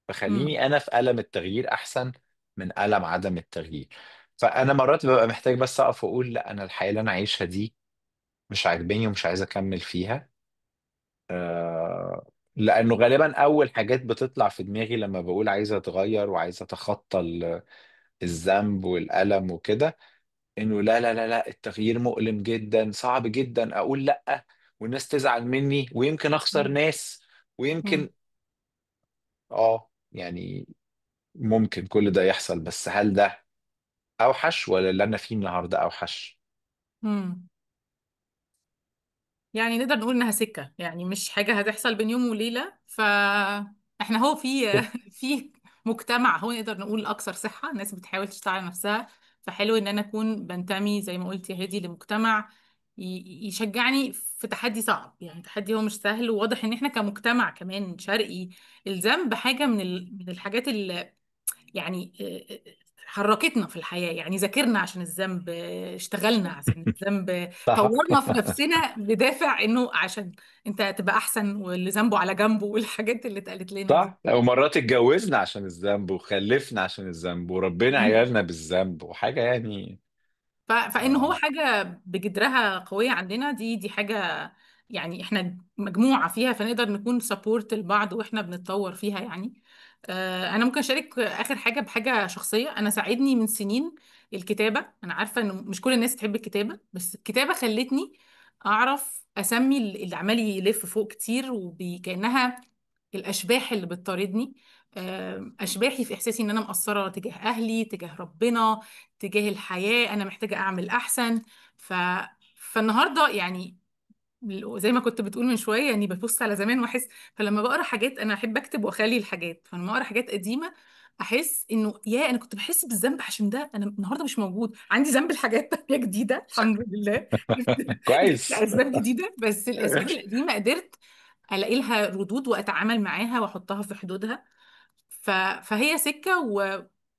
فخليني انا في ألم التغيير احسن من ألم عدم التغيير. فانا مرات ببقى محتاج بس اقف واقول لا، انا الحياة اللي انا عايشها دي مش عاجباني ومش عايز اكمل فيها. لانه غالبا اول حاجات بتطلع في دماغي لما بقول عايز اتغير وعايز اتخطى الذنب والالم وكده، انه لا لا لا لا، التغيير مؤلم جدا، صعب جدا اقول لا، والناس تزعل مني ويمكن اخسر ناس، امم. ويمكن يعني ممكن كل ده يحصل، بس هل ده اوحش ولا اللي انا فيه النهارده اوحش؟ امم. يعني نقدر نقول انها سكة، يعني مش حاجة هتحصل بين يوم وليلة. فاحنا هو في في مجتمع، هو نقدر نقول اكثر صحة، الناس بتحاول تشتغل على نفسها. فحلو ان انا اكون بنتمي زي ما قلت يا هادي لمجتمع يشجعني في تحدي صعب. يعني تحدي هو مش سهل، وواضح ان احنا كمجتمع كمان شرقي الذنب حاجة من الحاجات يعني حركتنا في الحياة. يعني ذاكرنا عشان الذنب، اشتغلنا عشان الذنب، صح. طورنا في نفسنا بدافع انه عشان انت تبقى احسن، واللي ذنبه على جنبه، والحاجات اللي اتقالت لنا دي. صح، ومرات اتجوزنا عشان الذنب وخلفنا عشان الذنب وربنا مم. عيالنا بالذنب وحاجة يعني. فإن هو اه. حاجة بجدرها قوية عندنا، دي حاجة يعني احنا مجموعة فيها، فنقدر نكون سبورت لبعض واحنا بنتطور فيها يعني. انا ممكن اشارك اخر حاجة بحاجة شخصية انا ساعدني من سنين. الكتابة، انا عارفة ان مش كل الناس تحب الكتابة، بس الكتابة خلتني اعرف اسمي اللي عمال يلف فوق كتير، وكأنها الاشباح اللي بتطاردني. اشباحي في احساسي ان انا مقصره تجاه اهلي، تجاه ربنا، تجاه الحياه، انا محتاجه اعمل احسن. ف... فالنهارده يعني زي ما كنت بتقول من شويه، يعني ببص على زمان واحس. فلما بقرا حاجات، انا احب اكتب واخلي الحاجات، فلما اقرا حاجات قديمه احس انه يا انا كنت بحس بالذنب عشان ده انا النهارده مش موجود، عندي ذنب لحاجات تانية جديده الحمد لله. جبت كويس. اسباب جديده، بس الاسباب القديمه قدرت الاقي لها ردود واتعامل معاها واحطها في حدودها. فهي سكة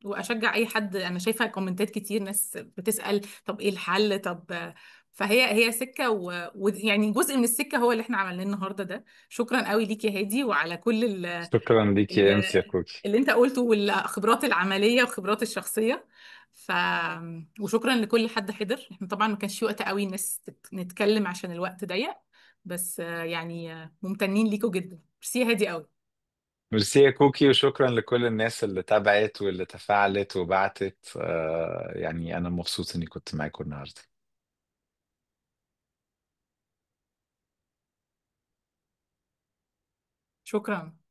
وأشجع أي حد. أنا شايفة كومنتات كتير ناس بتسأل طب إيه الحل، طب. فهي سكة ويعني جزء من السكة هو اللي إحنا عملناه النهاردة ده. شكرا قوي ليك يا هادي، وعلى كل شكرا ليك ال... يا انس يا كوكي. اللي أنت قلته، والخبرات العملية والخبرات الشخصية. ف... وشكرا لكل حد حضر. إحنا طبعا ما كانش في وقت قوي الناس نتكلم عشان الوقت ضيق، بس يعني ممتنين ليكوا جدا. ميرسي يا هادي قوي. ميرسي يا كوكي، وشكرا لكل الناس اللي تابعت واللي تفاعلت وبعتت. يعني انا مبسوط اني كنت معاكم النهارده. شكرا.